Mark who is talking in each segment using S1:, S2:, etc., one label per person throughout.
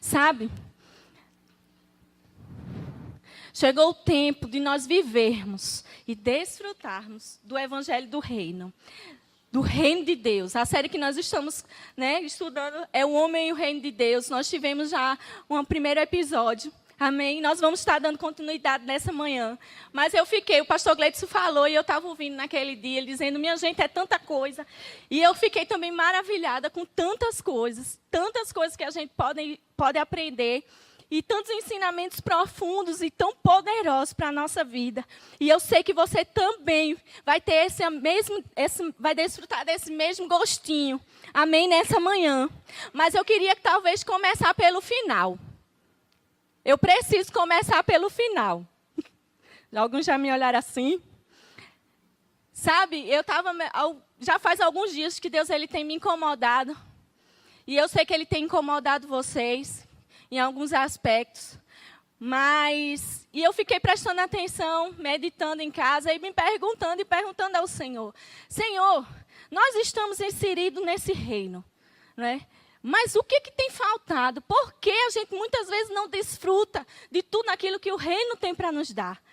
S1: Sabe? Chegou o tempo de nós vivermos e desfrutarmos do Evangelho do Reino. Do Reino de Deus. A série que nós estamos estudando é O Homem e o Reino de Deus. Nós tivemos já um primeiro episódio. Amém? Nós vamos estar dando continuidade nessa manhã. Mas o pastor Gleidson falou, e eu estava ouvindo naquele dia, ele dizendo, minha gente, é tanta coisa. E eu fiquei também maravilhada com tantas coisas que a gente pode aprender. E tantos ensinamentos profundos e tão poderosos para a nossa vida. E eu sei que você também vai ter vai desfrutar desse mesmo gostinho. Amém? Nessa manhã. Mas eu queria talvez começar pelo final. Eu preciso começar pelo final. Alguns já me olharam assim. Sabe, já faz alguns dias que Deus tem me incomodado. E eu sei que Ele tem incomodado vocês em alguns aspectos. E eu fiquei prestando atenção, meditando em casa e me perguntando ao Senhor. Senhor, nós estamos inseridos nesse reino, não é? Mas o que tem faltado? Por que a gente muitas vezes não desfruta de tudo aquilo que o reino tem para nos dar?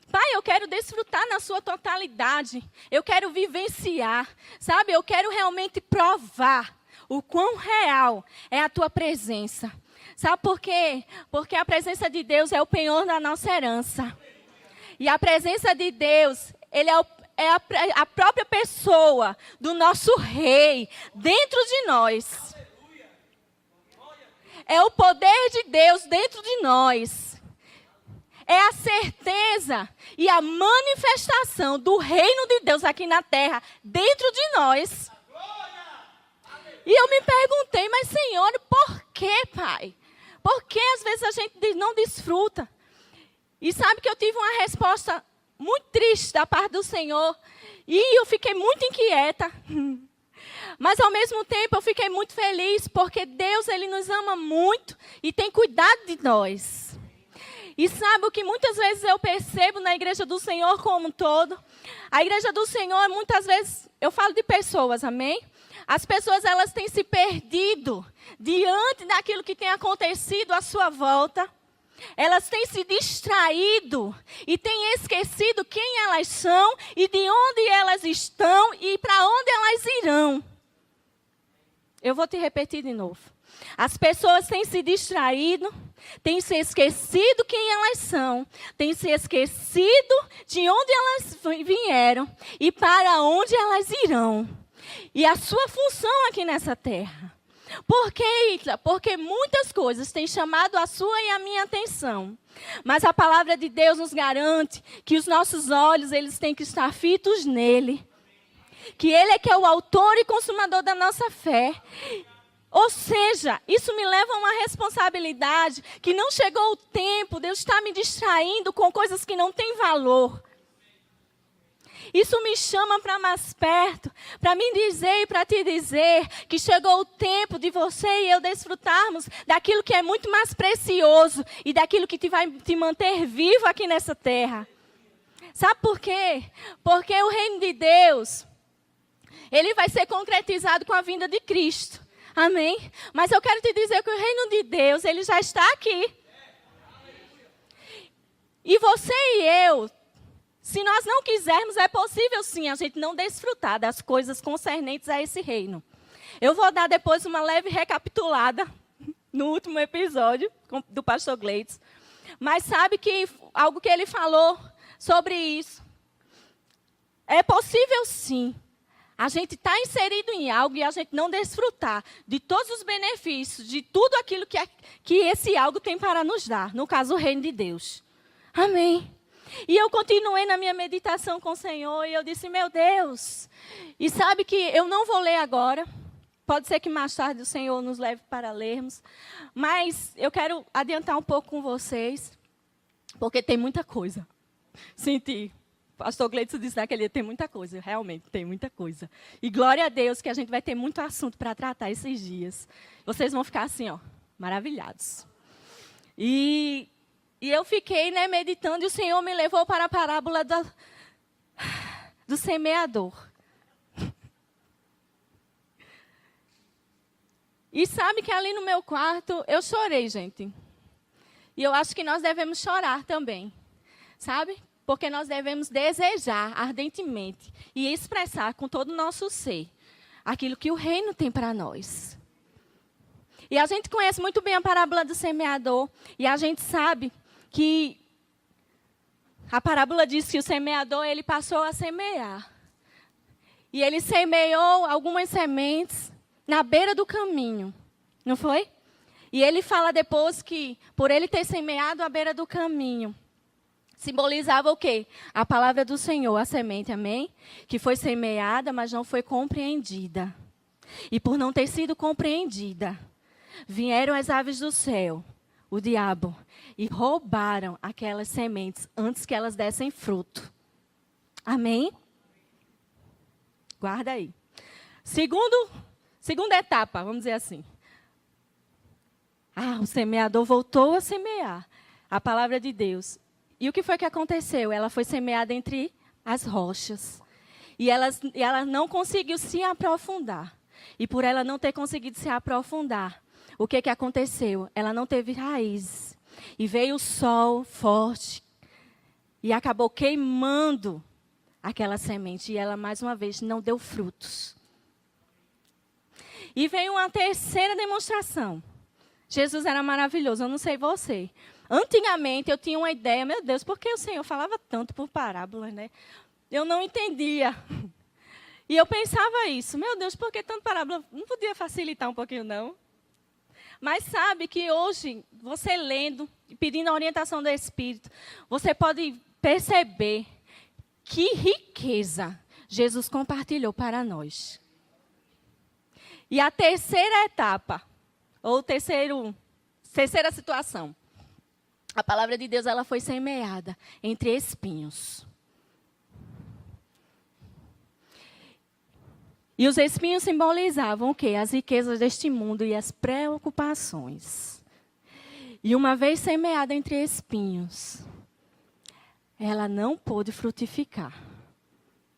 S1: Pai, eu quero desfrutar na sua totalidade. Eu quero vivenciar, sabe? Eu quero realmente provar o quão real é a tua presença. Sabe por quê? Porque a presença de Deus é o penhor da nossa herança. E a presença de Deus, Ele é a própria pessoa do nosso Rei dentro de nós. É o poder de Deus dentro de nós. É a certeza e a manifestação do reino de Deus aqui na terra, dentro de nós. E eu me perguntei, mas Senhor, por que, Pai? Por que às vezes a gente não desfruta? E sabe que eu tive uma resposta muito triste da parte do Senhor. E eu fiquei muito inquieta. Mas ao mesmo tempo eu fiquei muito feliz, porque Deus, Ele nos ama muito e tem cuidado de nós. E sabe o que muitas vezes eu percebo na igreja do Senhor como um todo? A igreja do Senhor, muitas vezes, eu falo de pessoas, amém? As pessoas, elas têm se perdido diante daquilo que tem acontecido à sua volta. Elas têm se distraído e têm esquecido quem elas são e de onde elas estão e para onde elas irão. Eu vou te repetir de novo. As pessoas têm se distraído, têm se esquecido quem elas são, têm se esquecido de onde elas vieram e para onde elas irão. E a sua função aqui nessa terra. Por quê, Ítala? Porque muitas coisas têm chamado a sua e a minha atenção. Mas a palavra de Deus nos garante que os nossos olhos, eles têm que estar fitos nele. Que Ele é que é o autor e consumador da nossa fé. Ou seja, isso me leva a uma responsabilidade que não chegou o tempo de eu estar me distraindo com coisas que não têm valor. Isso me chama para mais perto, para me dizer e para te dizer que chegou o tempo de você e eu desfrutarmos daquilo que é muito mais precioso e daquilo que vai te manter vivo aqui nessa terra. Sabe por quê? Porque o reino de Deus, ele vai ser concretizado com a vinda de Cristo. Amém? Mas eu quero te dizer que o reino de Deus, ele já está aqui. E você e eu, se nós não quisermos, é possível sim a gente não desfrutar das coisas concernentes a esse reino. Eu vou dar depois uma leve recapitulada no último episódio do pastor Gleidson. Mas sabe que algo que ele falou sobre isso. É possível sim a gente estar inserido em algo e a gente não desfrutar de todos os benefícios, de tudo aquilo que esse algo tem para nos dar. No caso, o reino de Deus. Amém. E eu continuei na minha meditação com o Senhor e eu disse, meu Deus. E sabe que eu não vou ler agora. Pode ser que mais tarde o Senhor nos leve para lermos. Mas eu quero adiantar um pouco com vocês. Porque tem muita coisa. Senti. O pastor Gleidson disse naquele dia, tem muita coisa. Realmente, tem muita coisa. E glória a Deus que a gente vai ter muito assunto para tratar esses dias. Vocês vão ficar assim, ó, maravilhados. E eu fiquei, meditando e o Senhor me levou para a parábola do semeador. E sabe que ali no meu quarto eu chorei, gente. E eu acho que nós devemos chorar também, sabe? Porque nós devemos desejar ardentemente e expressar com todo o nosso ser aquilo que o reino tem para nós. E a gente conhece muito bem a parábola do semeador. E a gente sabe que a parábola diz que o semeador, ele passou a semear. E ele semeou algumas sementes na beira do caminho. Não foi? E ele fala depois que, por ele ter semeado à beira do caminho, simbolizava o quê? A palavra do Senhor, a semente, amém? Que foi semeada, mas não foi compreendida. E por não ter sido compreendida, vieram as aves do céu, o diabo, e roubaram aquelas sementes antes que elas dessem fruto. Amém? Guarda aí. Segunda etapa, vamos dizer assim. O semeador voltou a semear a palavra de Deus. E o que foi que aconteceu? Ela foi semeada entre as rochas. E ela não conseguiu se aprofundar. E por ela não ter conseguido se aprofundar, o que aconteceu? Ela não teve raiz. E veio o sol forte. E acabou queimando aquela semente. E ela, mais uma vez, não deu frutos. E veio uma terceira demonstração. Jesus era maravilhoso, eu não sei você. Antigamente eu tinha uma ideia, meu Deus, por que o Senhor falava tanto por parábolas, né? Eu não entendia. E eu pensava isso, meu Deus, por que tanto parábola? Não podia facilitar um pouquinho, não? Mas sabe que hoje, você lendo e pedindo a orientação do Espírito, você pode perceber que riqueza Jesus compartilhou para nós. E a terceira etapa, ou terceira situação, a palavra de Deus ela foi semeada entre espinhos. E os espinhos simbolizavam o quê? As riquezas deste mundo e as preocupações. E uma vez semeada entre espinhos, ela não pôde frutificar.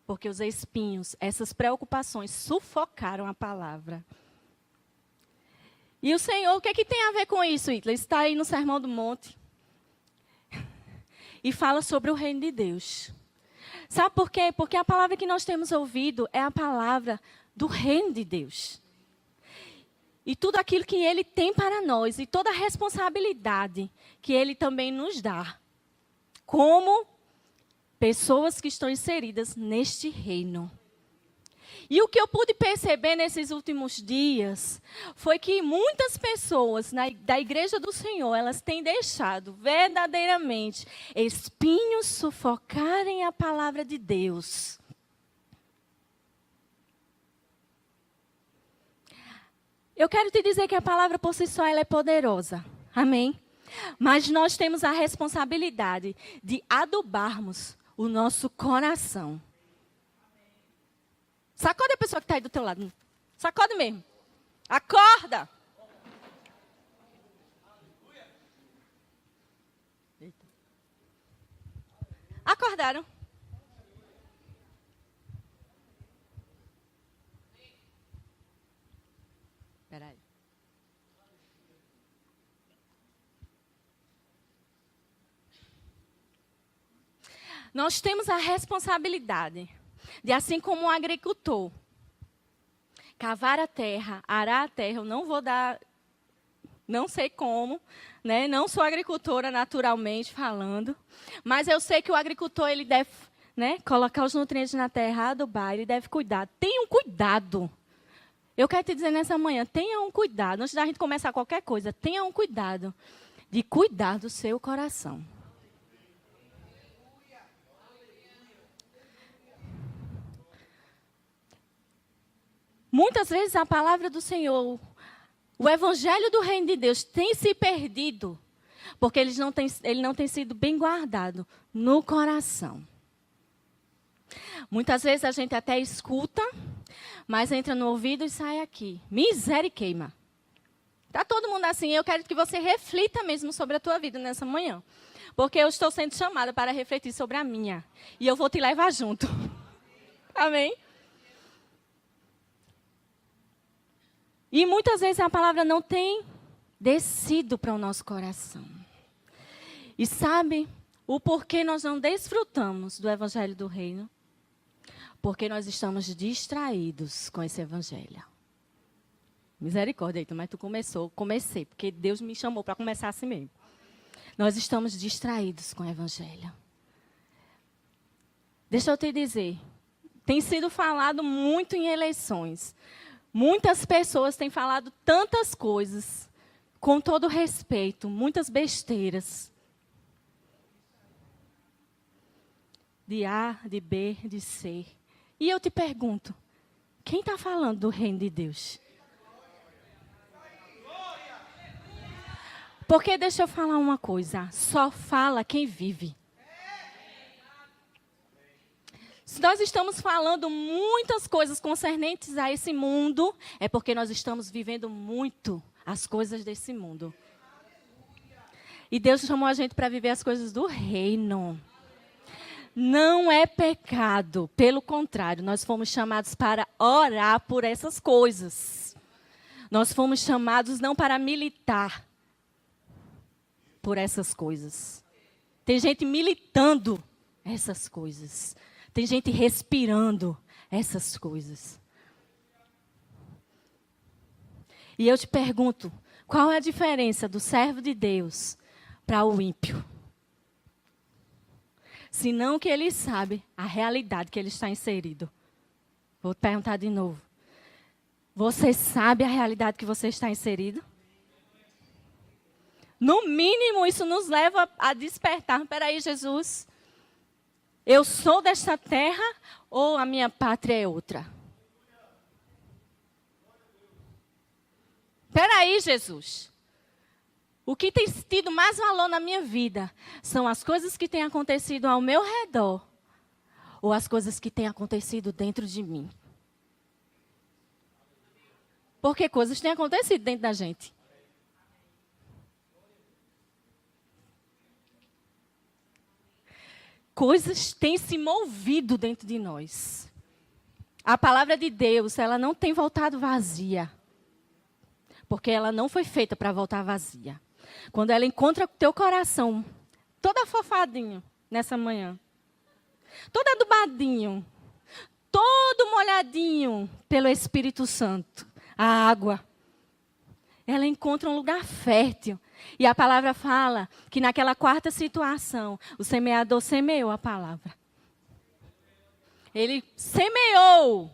S1: Porque os espinhos, essas preocupações, sufocaram a palavra. E o Senhor, o que é que tem a ver com isso, Hitler? Está aí no Sermão do Monte. E fala sobre o reino de Deus. Sabe por quê? Porque a palavra que nós temos ouvido é a palavra do reino de Deus. E tudo aquilo que Ele tem para nós, e toda a responsabilidade que Ele também nos dá. Como pessoas que estão inseridas neste reino. E o que eu pude perceber nesses últimos dias foi que muitas pessoas da Igreja do Senhor, elas têm deixado verdadeiramente espinhos sufocarem a palavra de Deus. Eu quero te dizer que a palavra por si só ela é poderosa. Amém? Mas nós temos a responsabilidade de adubarmos o nosso coração. Sacode a pessoa que está aí do teu lado. Sacode mesmo. Acorda. Eita. Acordaram. Espera aí. Nós temos a responsabilidade de, assim como um agricultor, cavar a terra, arar a terra. Eu não vou dar, não sei como, né? Não sou agricultora naturalmente falando, mas eu sei que o agricultor ele deve, né, colocar os nutrientes na terra, adubar, ele deve cuidar. Tenha um cuidado. Eu quero te dizer nessa manhã, tenha um cuidado. Antes da gente começar qualquer coisa, tenha um cuidado de cuidar do seu coração. Muitas vezes a palavra do Senhor, o evangelho do reino de Deus tem se perdido, porque ele não tem sido bem guardado no coração. Muitas vezes a gente até escuta, mas entra no ouvido e sai aqui. Misericórdia. Está todo mundo assim, eu quero que você reflita mesmo sobre a tua vida nessa manhã. Porque eu estou sendo chamada para refletir sobre a minha. E eu vou te levar junto. Amém? E muitas vezes a palavra não tem descido para o nosso coração. E sabe o porquê nós não desfrutamos do Evangelho do Reino? Porque nós estamos distraídos com esse Evangelho. Misericórdia, Eita, mas tu comecei, porque Deus me chamou para começar assim mesmo. Nós estamos distraídos com o Evangelho. Deixa eu te dizer, tem sido falado muito em eleições. Muitas pessoas têm falado tantas coisas, com todo respeito, muitas besteiras. De A, de B, de C. E eu te pergunto, quem está falando do reino de Deus? Porque deixa eu falar uma coisa, só fala quem vive. Se nós estamos falando muitas coisas concernentes a esse mundo, é porque nós estamos vivendo muito as coisas desse mundo. E Deus chamou a gente para viver as coisas do reino. Não é pecado, pelo contrário, nós fomos chamados para orar por essas coisas. Nós fomos chamados não para militar por essas coisas. Tem gente militando essas coisas. Tem gente respirando essas coisas. E eu te pergunto, qual é a diferença do servo de Deus para o ímpio? Senão que ele sabe a realidade que ele está inserido. Vou te perguntar de novo. Você sabe a realidade que você está inserido? No mínimo, isso nos leva a despertar. Espera aí, Jesus. Eu sou desta terra ou a minha pátria é outra? Espera aí, Jesus. O que tem tido mais valor na minha vida são as coisas que têm acontecido ao meu redor ou as coisas que têm acontecido dentro de mim. Porque coisas têm acontecido dentro da gente. Coisas têm se movido dentro de nós. A palavra de Deus, ela não tem voltado vazia. Porque ela não foi feita para voltar vazia. Quando ela encontra o teu coração, todo afofadinho nessa manhã, todo adubadinho, todo molhadinho pelo Espírito Santo, a água, ela encontra um lugar fértil. E a palavra fala que naquela quarta situação, o semeador semeou a palavra. Ele semeou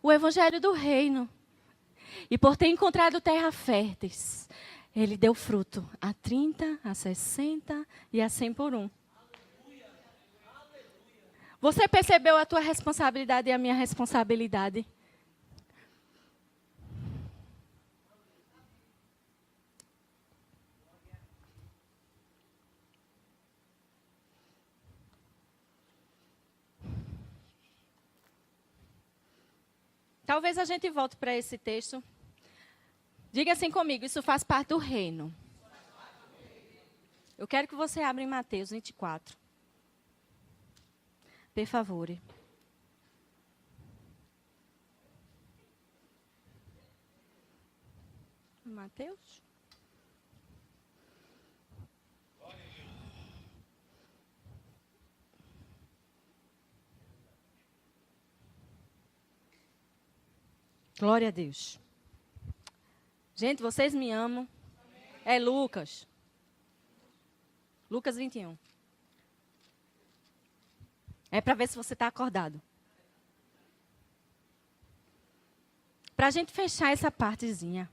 S1: o evangelho do reino. E por ter encontrado terra férteis, ele deu fruto a 30, a 60 e a 100 por um. Você percebeu a tua responsabilidade e a minha responsabilidade? Talvez a gente volte para esse texto. Diga assim comigo, isso faz parte do reino. Eu quero que você abra em Mateus 24. Por favor. Mateus? Glória a Deus. Gente, vocês me amam. É Lucas. Lucas 21. É para ver se você está acordado. Para a gente fechar essa partezinha.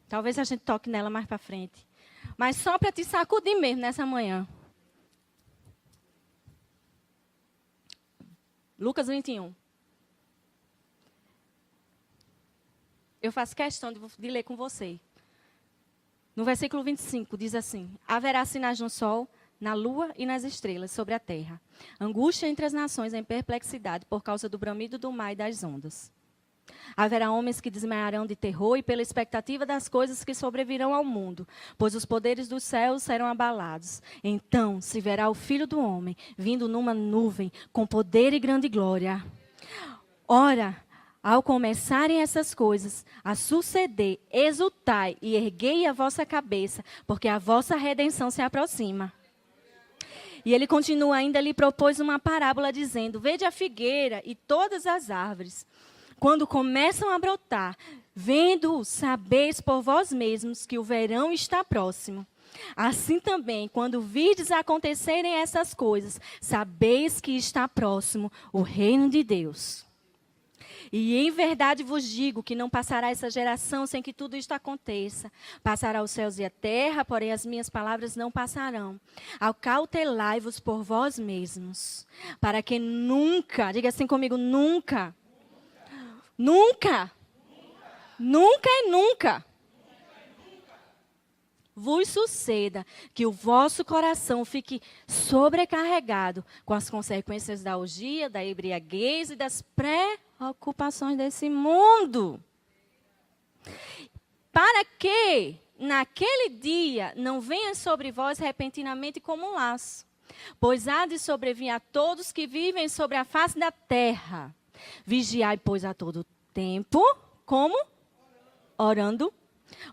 S1: Talvez a gente toque nela mais para frente. Mas só para te sacudir mesmo nessa manhã. Lucas 21. Eu faço questão de ler com você. No versículo 25, diz assim: haverá sinais no sol, na lua e nas estrelas sobre a terra. Angústia entre as nações em perplexidade por causa do bramido do mar e das ondas. Haverá homens que desmaiarão de terror e pela expectativa das coisas que sobrevirão ao mundo, pois os poderes dos céus serão abalados. Então se verá o Filho do Homem vindo numa nuvem com poder e grande glória. Ora, Ao começarem essas coisas a suceder, exultai e erguei a vossa cabeça, porque a vossa redenção se aproxima. E ele continua ainda, lhe propôs uma parábola dizendo, vede a figueira e todas as árvores, quando começam a brotar, vendo, sabeis por vós mesmos que o verão está próximo. Assim também, quando virdes acontecerem essas coisas, sabeis que está próximo o reino de Deus. E em verdade vos digo que não passará essa geração sem que tudo isto aconteça. Passará os céus e a terra, porém as minhas palavras não passarão. Acautelai-vos por vós mesmos, para que nunca, diga assim comigo, nunca, nunca, nunca e nunca vos suceda que o vosso coração fique sobrecarregado com as consequências da orgia, da embriaguez e das preocupações desse mundo. Para que naquele dia não venha sobre vós repentinamente como um laço, pois há de sobrevir a todos que vivem sobre a face da terra. Vigiai, pois, a todo tempo, como? Orando,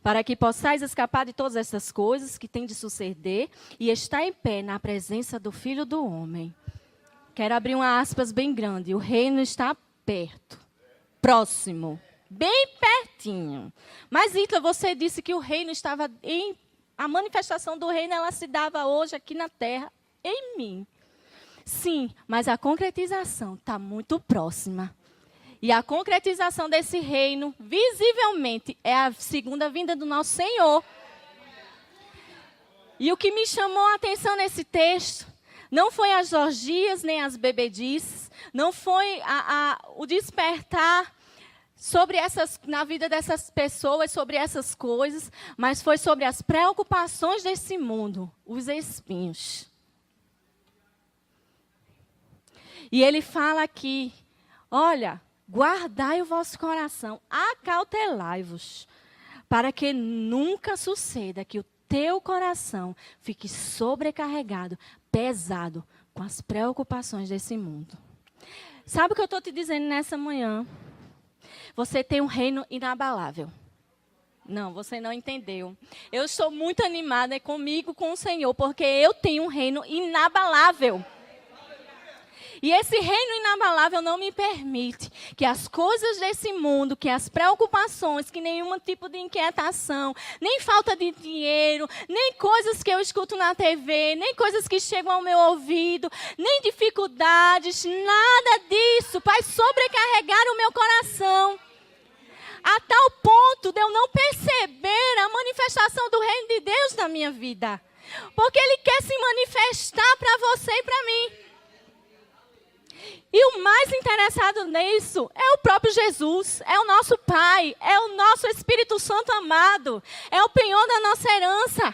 S1: para que possais escapar de todas essas coisas que têm de suceder e estar em pé na presença do Filho do Homem. Quero abrir uma aspas bem grande. O reino está perto, próximo, bem pertinho. Mas, Ítala, você disse que o reino estava em... A manifestação do reino, ela se dava hoje aqui na terra, em mim. Sim, mas a concretização está muito próxima. E a concretização desse reino, visivelmente, é a segunda vinda do nosso Senhor. E o que me chamou a atenção nesse texto, não foi as orgias nem as bebedices, não foi o despertar sobre na vida dessas pessoas, sobre essas coisas, mas foi sobre as preocupações desse mundo, os espinhos. E ele fala aqui, olha, guardai o vosso coração, acautelai-vos, para que nunca suceda que o teu coração fique sobrecarregado, pesado, com as preocupações desse mundo. Sabe o que eu estou te dizendo nessa manhã? Você tem um reino inabalável. Não, você não entendeu. Eu estou muito animada comigo, com o Senhor, porque eu tenho um reino inabalável. E esse reino inabalável não me permite que as coisas desse mundo, que as preocupações, que nenhum tipo de inquietação, nem falta de dinheiro, nem coisas que eu escuto na TV, nem coisas que chegam ao meu ouvido, nem dificuldades, nada disso vai sobrecarregar o meu coração. A tal ponto de eu não perceber a manifestação do reino de Deus na minha vida. Porque Ele quer se manifestar para você e para mim. E o mais interessado nisso é o próprio Jesus, é o nosso Pai, é o nosso Espírito Santo amado, é o penhor da nossa herança.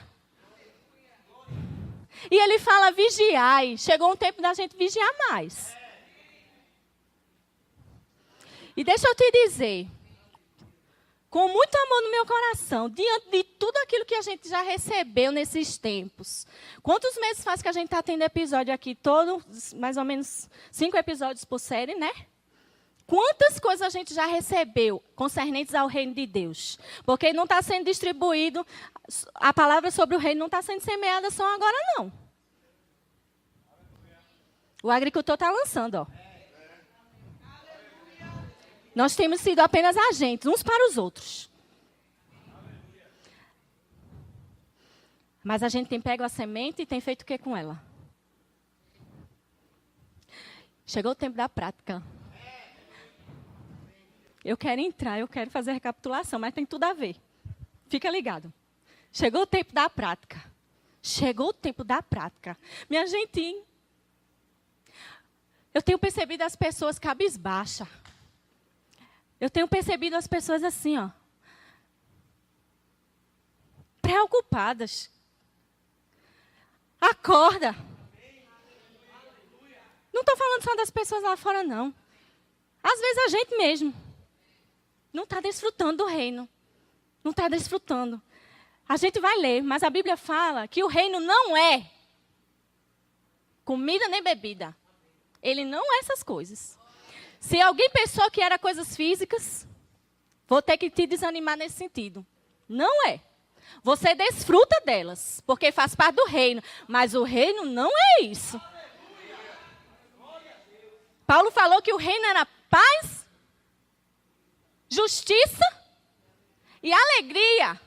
S1: E ele fala, vigiai. Chegou um tempo da gente vigiar mais. E deixa eu te dizer, com muito amor no meu coração, diante de tudo aquilo que a gente já recebeu nesses tempos. Quantos meses faz que a gente está tendo episódio aqui? Mais ou menos 5 episódios por série, né? Quantas coisas a gente já recebeu concernentes ao reino de Deus? Porque não está sendo distribuído, a palavra sobre o reino não está sendo semeada só agora, não. O agricultor está lançando, ó. Nós temos sido apenas agentes, uns para os outros. Mas a gente tem pego a semente e tem feito o que com ela? Chegou o tempo da prática. Eu quero entrar, eu quero fazer a recapitulação, mas tem tudo a ver. Fica ligado. Chegou o tempo da prática. Chegou o tempo da prática. Minha gente, eu tenho percebido as pessoas cabisbaixas. Eu tenho percebido as pessoas assim, ó, preocupadas. Acorda. Não estou falando só das pessoas lá fora, não. Às vezes a gente mesmo não está desfrutando do reino. Não está desfrutando. A gente vai ler, mas a Bíblia fala que o reino não é comida nem bebida. Ele não é essas coisas. Se alguém pensou que era coisas físicas, vou ter que te desanimar nesse sentido. Não é. Você desfruta delas, porque faz parte do reino. Mas o reino não é isso. Paulo falou que o reino era paz, justiça e alegria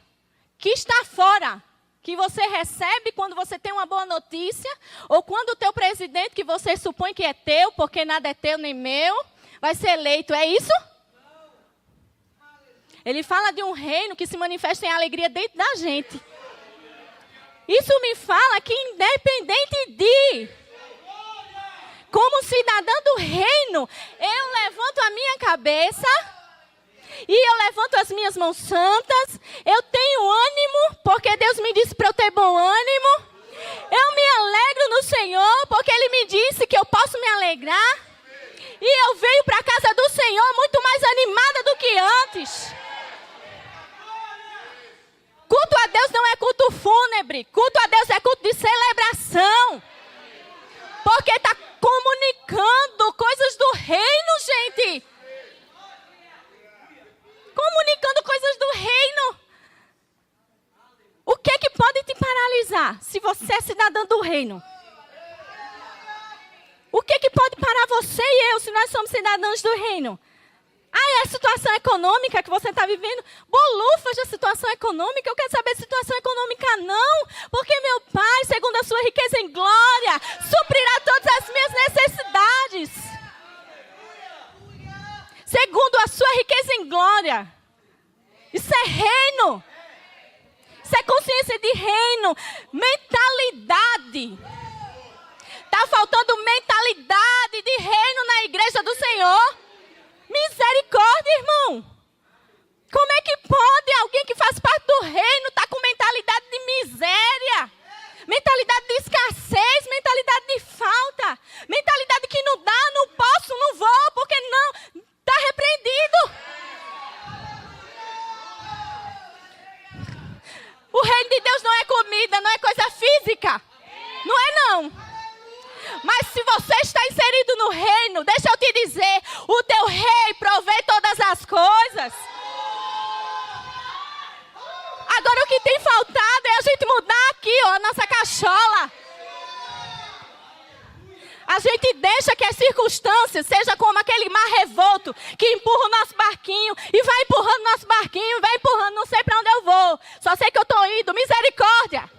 S1: que está fora, que você recebe quando você tem uma boa notícia, ou quando o teu presidente, que você supõe que é teu, porque nada é teu nem meu, vai ser eleito. É isso? Ele fala de um reino que se manifesta em alegria dentro da gente. Isso me fala que independente de, como cidadã do reino, eu levanto a minha cabeça e eu levanto as minhas mãos santas. Eu tenho ânimo, porque Deus me disse para eu ter bom ânimo. Eu me alegro no Senhor, porque Ele me disse que eu posso me alegrar. E eu venho para a casa do Senhor muito mais animada do que antes. Culto a Deus não é culto fúnebre. Culto a Deus é culto de celebração. Porque está comunicando coisas do reino, gente. Comunicando coisas do reino. O que é que pode te paralisar se você é cidadã do reino? O que é que pode parar você e eu se nós somos cidadãos do reino? Ah, é a situação econômica que você está vivendo? Bolufas da situação econômica? Eu quero saber situação econômica não. Porque meu Pai, segundo a sua riqueza em glória, suprirá todas as minhas necessidades. Segundo a sua riqueza em glória. Isso é reino. Isso é consciência de reino. Mentalidade. Está faltando mentalidade de reino na igreja do Senhor. Misericórdia, irmão. Como é que pode alguém que faz parte do reino estar com mentalidade de miséria? Mentalidade de escassez, mentalidade de falta. Mentalidade que não dá, não posso, não vou, porque não. Está repreendido. O reino de Deus não é comida, não é coisa física. Não é não. Mas se você está inserido no reino, deixa eu te dizer, o teu rei provê todas as coisas. Agora o que tem faltado é a gente mudar aqui, ó, a nossa cachola. A gente deixa que as circunstâncias sejam como aquele mar revolto que empurra o nosso barquinho e vai empurrando o nosso barquinho, vai empurrando, não sei para onde eu vou. Só sei que eu estou indo, misericórdia.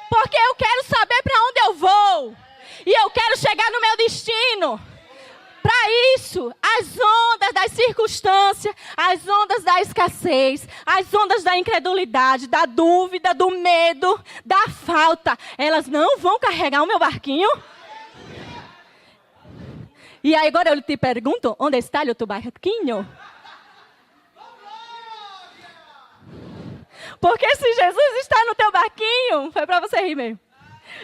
S1: Porque eu quero saber para onde eu vou. E eu quero chegar no meu destino. Para isso, as ondas das circunstâncias, as ondas da escassez, as ondas da incredulidade, da dúvida, do medo, da falta, elas não vão carregar o meu barquinho. E aí agora eu te pergunto, onde está o teu barquinho? Porque se Jesus está no teu barquinho, foi para você rir mesmo.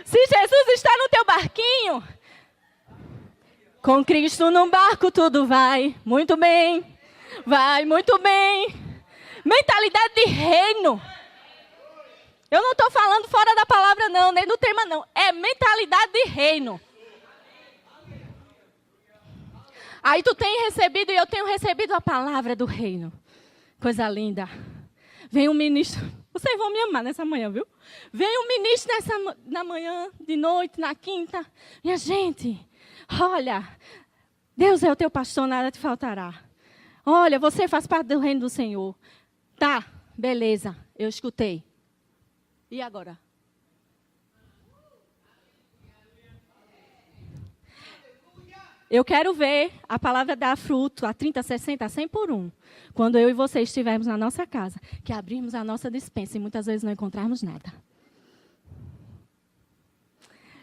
S1: Se Jesus está no teu barquinho, com Cristo no barco tudo vai muito bem. Vai muito bem. Mentalidade de reino. Eu não estou falando fora da palavra não, nem do tema não. É mentalidade de reino. Aí tu tem recebido e eu tenho recebido a palavra do reino. Coisa linda. Vem um ministro, vocês vão me amar nessa manhã, viu? Vem um ministro na manhã, de noite, na quinta. Minha gente, olha, Deus é o teu pastor, nada te faltará. Olha, você faz parte do reino do Senhor. Tá, beleza, eu escutei. E agora? Eu quero ver a palavra dar fruto a 30, 60, 100 por 1. Quando eu e você estivermos na nossa casa, que abrirmos a nossa despensa e muitas vezes não encontrarmos nada.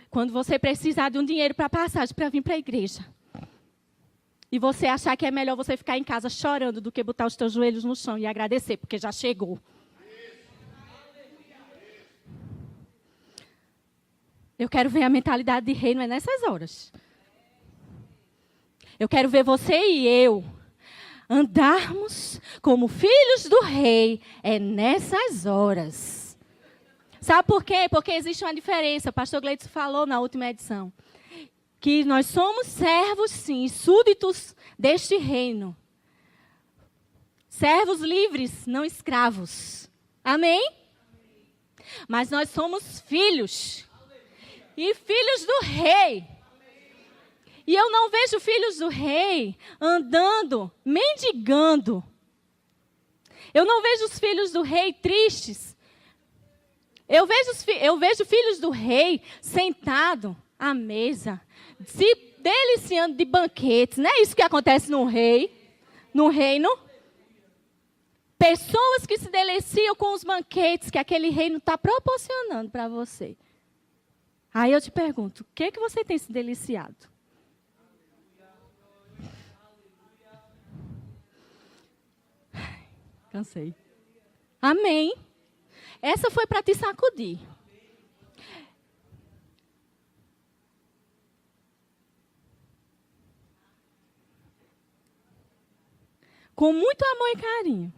S1: Quando você precisar de um dinheiro para passagem, para vir para a igreja. E você achar que é melhor você ficar em casa chorando do que botar os teus joelhos no chão e agradecer, porque já chegou. Eu quero ver a mentalidade de reino é nessas horas. Eu quero ver você e eu andarmos como filhos do rei é nessas horas. Sabe por quê? Porque existe uma diferença. O pastor Gleidson falou na última edição. que nós somos servos, sim, súditos deste reino. Servos livres, não escravos. Amém? Mas nós somos filhos. E filhos do rei. E eu não vejo filhos do rei andando, mendigando. Eu não vejo os filhos do rei tristes. Eu vejo filhos do rei sentado à mesa, se deliciando de banquetes. Não é isso que acontece no reino? Pessoas que se deliciam com os banquetes que aquele reino está proporcionando para você. Aí eu te pergunto, o que você tem se deliciado? Cansei. Amém. Essa foi para te sacudir. Com muito amor e carinho.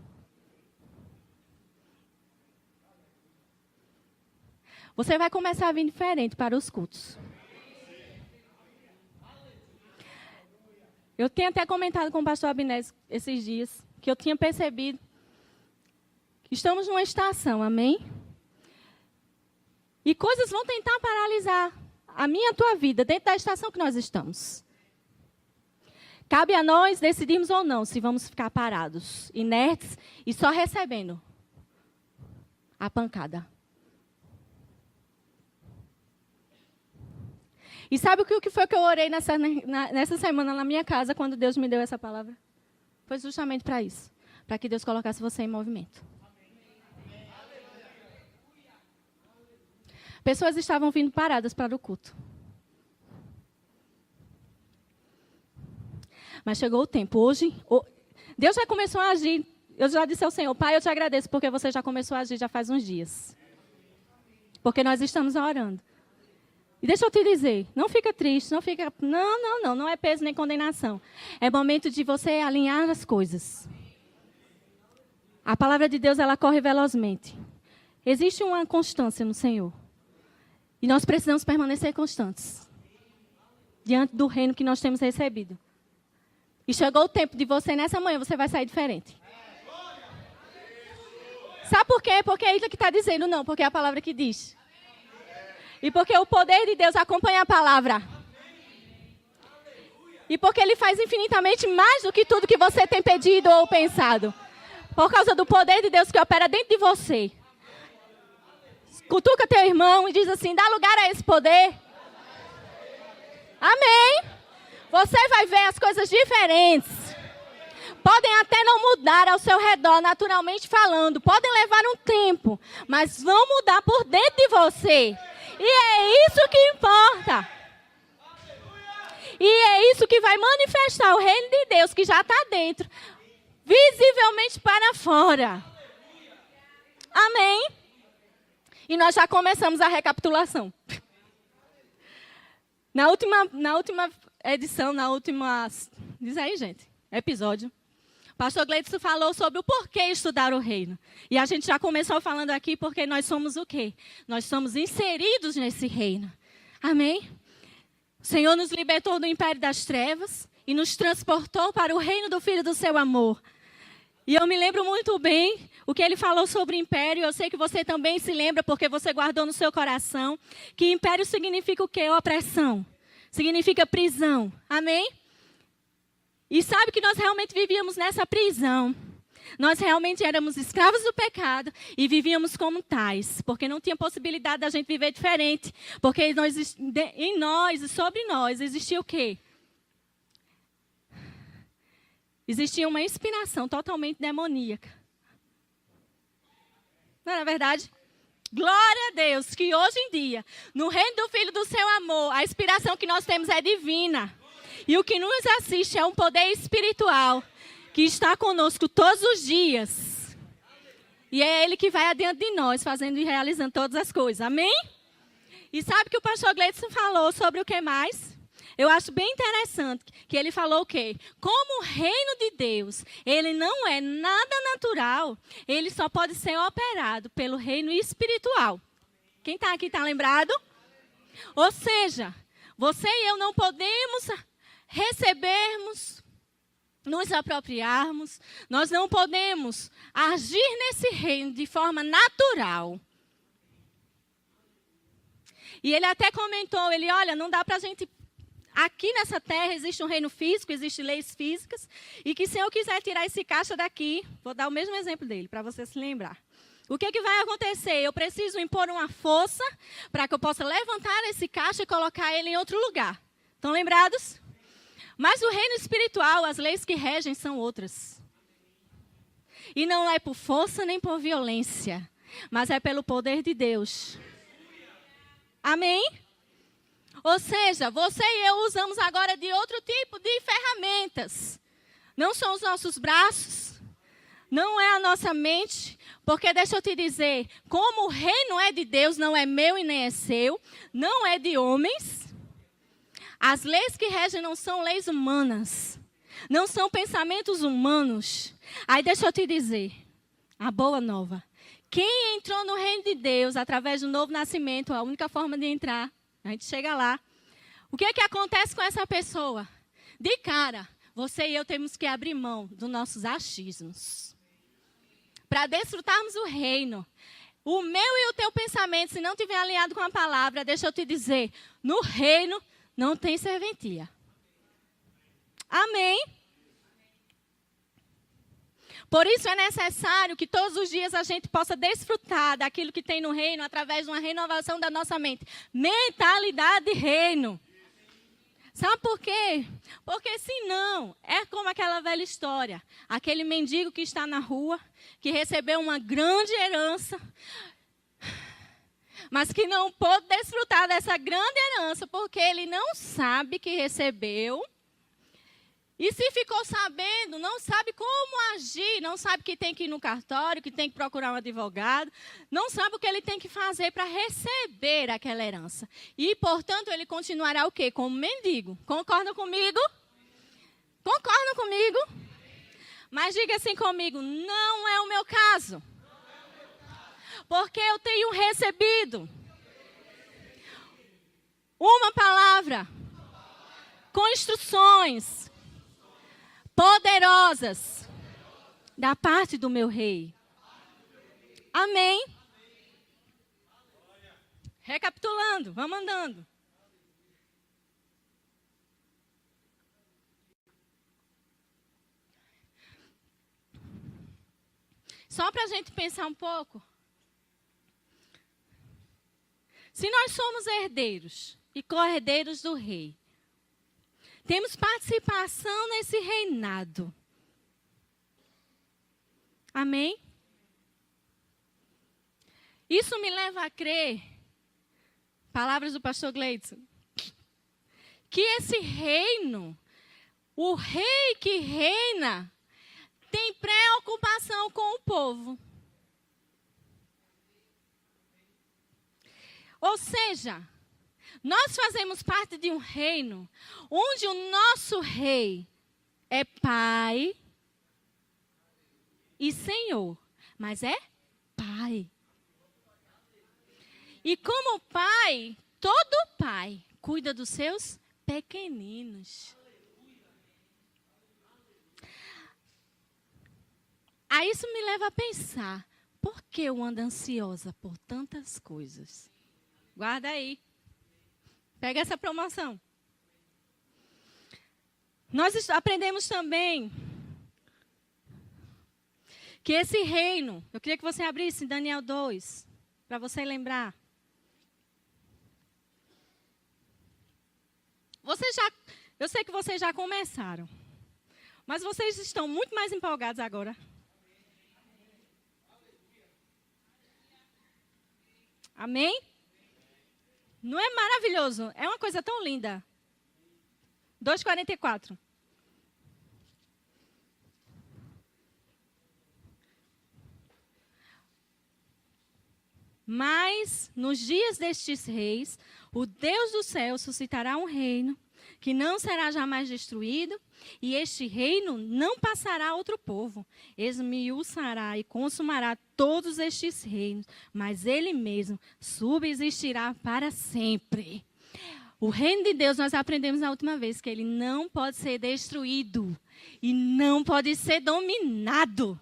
S1: Você vai começar a vir diferente para os cultos. Eu tenho até comentado com o pastor Abinés esses dias, que eu tinha percebido que estamos numa estação, amém? E coisas vão tentar paralisar a minha e a tua vida dentro da estação que nós estamos. Cabe a nós decidirmos ou não se vamos ficar parados, inertes e só recebendo a pancada. E sabe o que foi que eu orei nessa semana na minha casa, quando Deus me deu essa palavra? Foi justamente para isso. Para que Deus colocasse você em movimento. Pessoas estavam vindo paradas para o culto. Mas chegou o tempo. Hoje, Deus já começou a agir. Eu já disse ao Senhor, Pai, eu te agradeço porque você já começou a agir já faz uns dias. Porque nós estamos orando. E deixa eu te dizer, não fica triste, não é peso nem condenação. É momento de você alinhar as coisas. A palavra de Deus, ela corre velozmente. Existe uma constância no Senhor. E nós precisamos permanecer constantes. Diante do reino que nós temos recebido. E chegou o tempo de você, nessa manhã, você vai sair diferente. Sabe por quê? Porque é isso que está dizendo, não, porque é a palavra que diz. E porque o poder de Deus acompanha a palavra. E porque Ele faz infinitamente mais do que tudo que você tem pedido ou pensado. Por causa do poder de Deus que opera dentro de você. Cutuca teu irmão e diz assim, dá lugar a esse poder. Amém. Você vai ver as coisas diferentes. Podem até não mudar ao seu redor, naturalmente falando. Podem levar um tempo. Mas vão mudar por dentro de você. E é isso que importa. E é isso que vai manifestar o reino de Deus que já está dentro. Visivelmente para fora. Amém? E nós já começamos a recapitulação. Na última edição, diz aí, gente, episódio, o pastor Gleidson falou sobre o porquê estudar o reino. E a gente já começou falando aqui porque nós somos o quê? Nós somos inseridos nesse reino. Amém? O Senhor nos libertou do império das trevas e nos transportou para o reino do Filho do seu amor. E eu me lembro muito bem o que ele falou sobre império. Eu sei que você também se lembra porque você guardou no seu coração que império significa o quê? Opressão. Significa prisão. Amém? E sabe que nós realmente vivíamos nessa prisão. Nós realmente éramos escravos do pecado e vivíamos como tais. Porque não tinha possibilidade da gente viver diferente. Porque em nós e sobre nós existia o quê? Existia uma inspiração totalmente demoníaca. Não é verdade? Glória a Deus que hoje em dia, no reino do Filho do seu amor, a inspiração que nós temos é divina. E o que nos assiste é um poder espiritual que está conosco todos os dias. E é Ele que vai adiante de nós, fazendo e realizando todas as coisas. Amém? E sabe que o pastor Gleidson falou sobre o que mais? Eu acho bem interessante que ele falou o quê? Como o reino de Deus, ele não é nada natural, ele só pode ser operado pelo reino espiritual. Quem está aqui está lembrado? Ou seja, Você e eu não podemos recebermos, nos apropriarmos, nós não podemos agir nesse reino de forma natural. E ele até comentou, olha, não dá para a gente... Aqui nessa terra existe um reino físico, existem leis físicas, e que se eu quiser tirar esse caixa daqui, vou dar o mesmo exemplo dele, para você se lembrar. O que vai acontecer? Eu preciso impor uma força para que eu possa levantar esse caixa e colocar ele em outro lugar. Estão lembrados? Mas o reino espiritual, as leis que regem são outras. E não é por força nem por violência, mas é pelo poder de Deus. Amém? Ou seja, você e eu usamos agora de outro tipo de ferramentas. Não são os nossos braços, não é a nossa mente, porque deixa eu te dizer, como o reino é de Deus, não é meu e nem é seu, não é de homens, as leis que regem não são leis humanas, não são pensamentos humanos. Aí deixa eu te dizer, a boa nova, quem entrou no reino de Deus através do novo nascimento, a única forma de entrar, a gente chega lá. O que acontece com essa pessoa? De cara, você e eu temos que abrir mão dos nossos achismos. Para desfrutarmos o reino. O meu e o teu pensamento, se não estiver alinhado com a palavra, deixa eu te dizer, no reino não tem serventia. Amém? Por isso é necessário que todos os dias a gente possa desfrutar daquilo que tem no reino através de uma renovação da nossa mente. Mentalidade de reino. Sabe por quê? Porque senão, é como aquela velha história. Aquele mendigo que está na rua, que recebeu uma grande herança, mas que não pôde desfrutar dessa grande herança, porque ele não sabe que recebeu. E se ficou sabendo, não sabe como agir, não sabe que tem que ir no cartório, que tem que procurar um advogado, não sabe o que ele tem que fazer para receber aquela herança. E, portanto, ele continuará o quê? Como mendigo. Concordam comigo? Concordam comigo? Mas diga assim comigo, não é o meu caso. Porque eu tenho recebido uma palavra com instruções poderosas da parte do meu rei. Amém? Recapitulando, vamos andando. Só para a gente pensar um pouco. Se nós somos herdeiros e co-herdeiros do rei, temos participação nesse reinado. Amém? Isso me leva a crer, palavras do pastor Gleidson, que esse reino, o rei que reina, tem preocupação com o povo. Ou seja, nós fazemos parte de um reino onde o nosso rei é pai e senhor, mas é pai. E como pai, todo pai cuida dos seus pequeninos. Aí isso me leva a pensar, por que eu ando ansiosa por tantas coisas? Guarda aí. Pega essa promoção. Nós aprendemos também que esse reino, eu queria que você abrisse Daniel 2, para você lembrar. Eu sei que vocês já começaram, mas vocês estão muito mais empolgados agora. Amém? Não é maravilhoso? É uma coisa tão linda. 2:44. Mas, nos dias destes reis, o Deus do céu suscitará um reino que não será jamais destruído, e este reino não passará a outro povo. Esmiuçará e consumará todos estes reinos, mas ele mesmo subsistirá para sempre. O reino de Deus, nós aprendemos na última vez que ele não pode ser destruído e não pode ser dominado.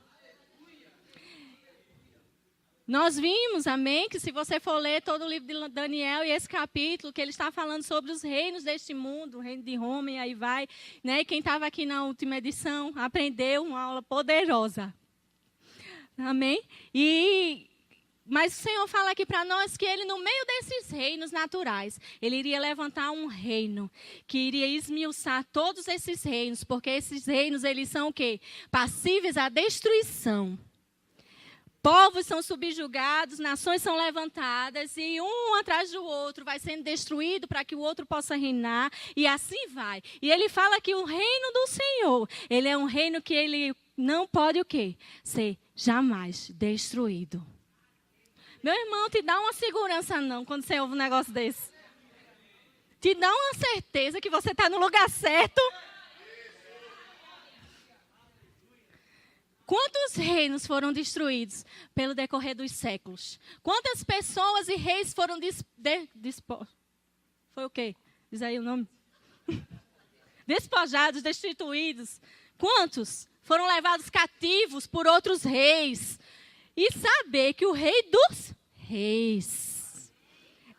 S1: Nós vimos, amém, que se você for ler todo o livro de Daniel e esse capítulo, que ele está falando sobre os reinos deste mundo, o reino de Roma e aí vai, né? Quem estava aqui na última edição aprendeu uma aula poderosa. Amém? Mas o Senhor fala aqui para nós que ele, no meio desses reinos naturais, ele iria levantar um reino que iria esmiuçar todos esses reinos, porque esses reinos, eles são o quê? Passíveis à destruição. Povos são subjugados, nações são levantadas e um atrás do outro vai sendo destruído para que o outro possa reinar e assim vai. E ele fala que o reino do Senhor, ele é um reino que ele não pode o quê? Ser jamais destruído. Meu irmão, te dá uma segurança não quando você ouve um negócio desse. Te dá uma certeza que você está no lugar certo. Quantos reinos foram destruídos pelo decorrer dos séculos? Quantas pessoas e reis foram Foi o quê? Diz aí o nome. Despojados, destituídos. Quantos foram levados cativos por outros reis? E saber que o rei dos reis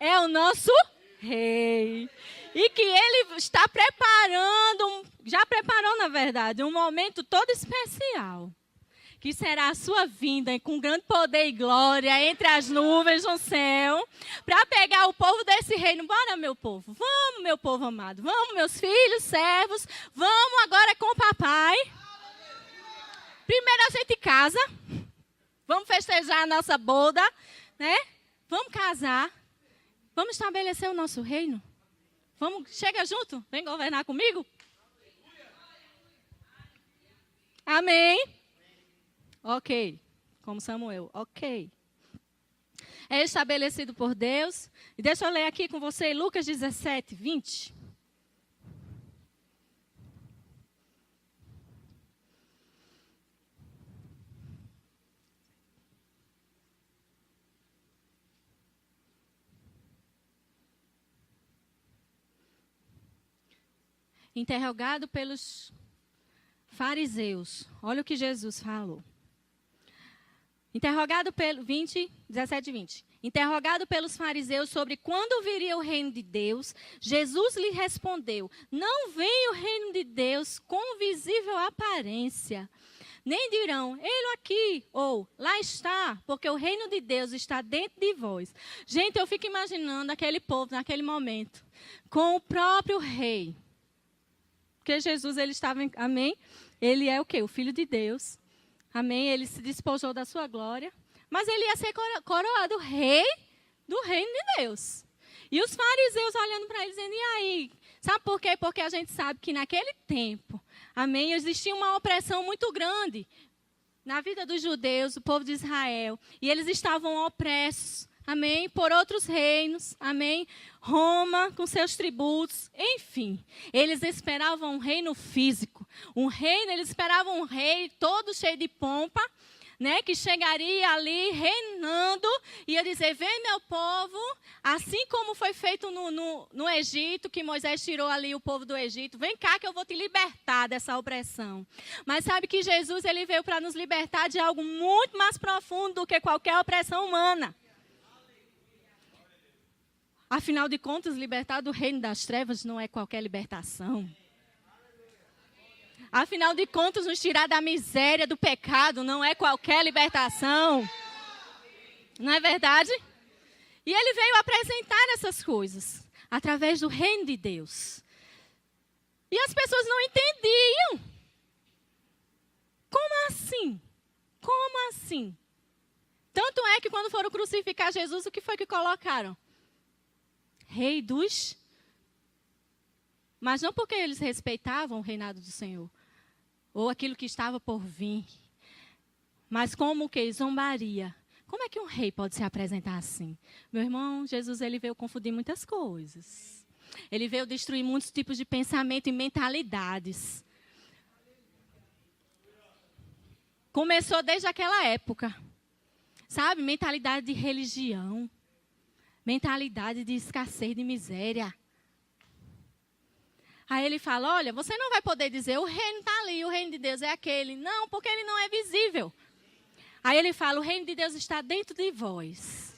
S1: é o nosso rei. E que ele está preparando, já preparou na verdade, um momento todo especial. Que será a sua vinda com grande poder e glória entre as nuvens no céu, para pegar o povo desse reino. Bora, meu povo, vamos, meu povo amado, vamos, meus filhos, servos, vamos agora com o papai. Primeiro a gente casa, vamos festejar a nossa boda, né? Vamos casar, vamos estabelecer o nosso reino. Vamos, chega junto, vem governar comigo. Amém. Ok, como Samuel, ok. É estabelecido por Deus. E deixa eu ler aqui com você Lucas 17, 20. Interrogado pelos fariseus. Olha o que Jesus falou. Interrogado pelo 17, 20. Interrogado pelos fariseus sobre quando viria o reino de Deus, Jesus lhe respondeu: não vem o reino de Deus com visível aparência. Nem dirão, ele aqui, ou lá está, porque o reino de Deus está dentro de vós. Gente, eu fico imaginando aquele povo naquele momento, com o próprio rei. Porque Jesus, ele estava, amém? Ele é o quê? O Filho de Deus. Amém? Ele se despojou da sua glória. Mas ele ia ser coroado rei do reino de Deus. E os fariseus olhando para ele, dizendo, e aí? Sabe por quê? Porque a gente sabe que naquele tempo, amém, existia uma opressão muito grande na vida dos judeus, o povo de Israel. E eles estavam opressos, amém, por outros reinos, amém. Roma com seus tributos, enfim. Eles esperavam um reino físico. Eles esperavam um rei todo cheio de pompa, né, que chegaria ali reinando e ia dizer, vem meu povo, assim como foi feito no Egito, que Moisés tirou ali o povo do Egito, vem cá que eu vou te libertar dessa opressão. Mas sabe que Jesus, ele veio para nos libertar de algo muito mais profundo do que qualquer opressão humana. Afinal de contas, libertar do reino das trevas não é qualquer libertação. Afinal de contas, nos tirar da miséria, do pecado, não é qualquer libertação. Não é verdade? E ele veio apresentar essas coisas através do reino de Deus. E as pessoas não entendiam. Como assim? Como assim? Tanto é que quando foram crucificar Jesus, o que foi que colocaram? Rei dos... Mas não porque eles respeitavam o reinado do Senhor, ou aquilo que estava por vir, mas como que zombaria. Como é que um rei pode se apresentar assim? Meu irmão, Jesus, ele veio confundir muitas coisas. Ele veio destruir muitos tipos de pensamento e mentalidades. Começou desde aquela época, sabe? Mentalidade de religião, mentalidade de escassez, de miséria. Aí ele fala, olha, você não vai poder dizer, o reino está ali, o reino de Deus é aquele. Não, porque ele não é visível. Aí ele fala, o reino de Deus está dentro de vós.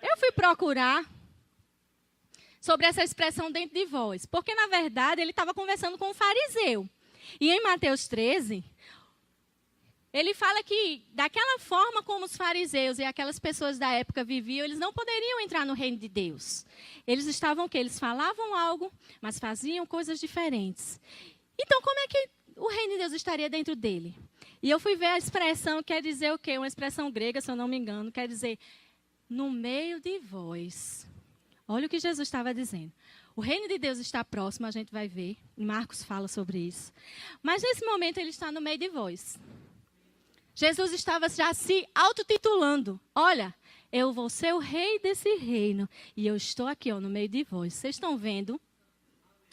S1: Eu fui procurar sobre essa expressão dentro de vós. Porque, na verdade, ele estava conversando com um fariseu. E em Mateus 13, ele fala que, daquela forma como os fariseus e aquelas pessoas da época viviam, eles não poderiam entrar no reino de Deus. Eles estavam o quê? Eles falavam algo, mas faziam coisas diferentes. Então, como é que o reino de Deus estaria dentro dele? E eu fui ver a expressão, quer dizer o quê? Uma expressão grega, se eu não me engano, quer dizer, no meio de vós. Olha o que Jesus estava dizendo. O reino de Deus está próximo, a gente vai ver. Marcos fala sobre isso. Mas nesse momento ele está no meio de vós. Jesus estava já se autotitulando. Olha, eu vou ser o rei desse reino. E eu estou aqui, ó, no meio de vós. Vocês estão vendo?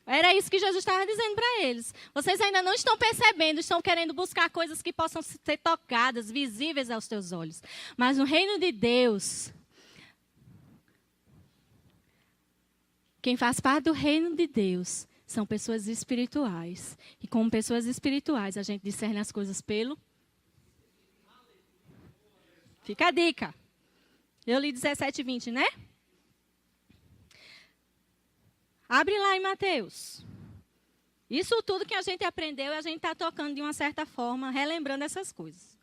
S1: Era isso que Jesus estava dizendo para eles. Vocês ainda não estão percebendo, estão querendo buscar coisas que possam ser tocadas, visíveis aos teus olhos. Mas no reino de Deus, quem faz parte do reino de Deus são pessoas espirituais. E como pessoas espirituais, a gente discerne as coisas pelo... Fica a dica. Eu li 17:20, né? Abre lá em Mateus. Isso tudo que a gente aprendeu, a gente está tocando de uma certa forma, relembrando essas coisas.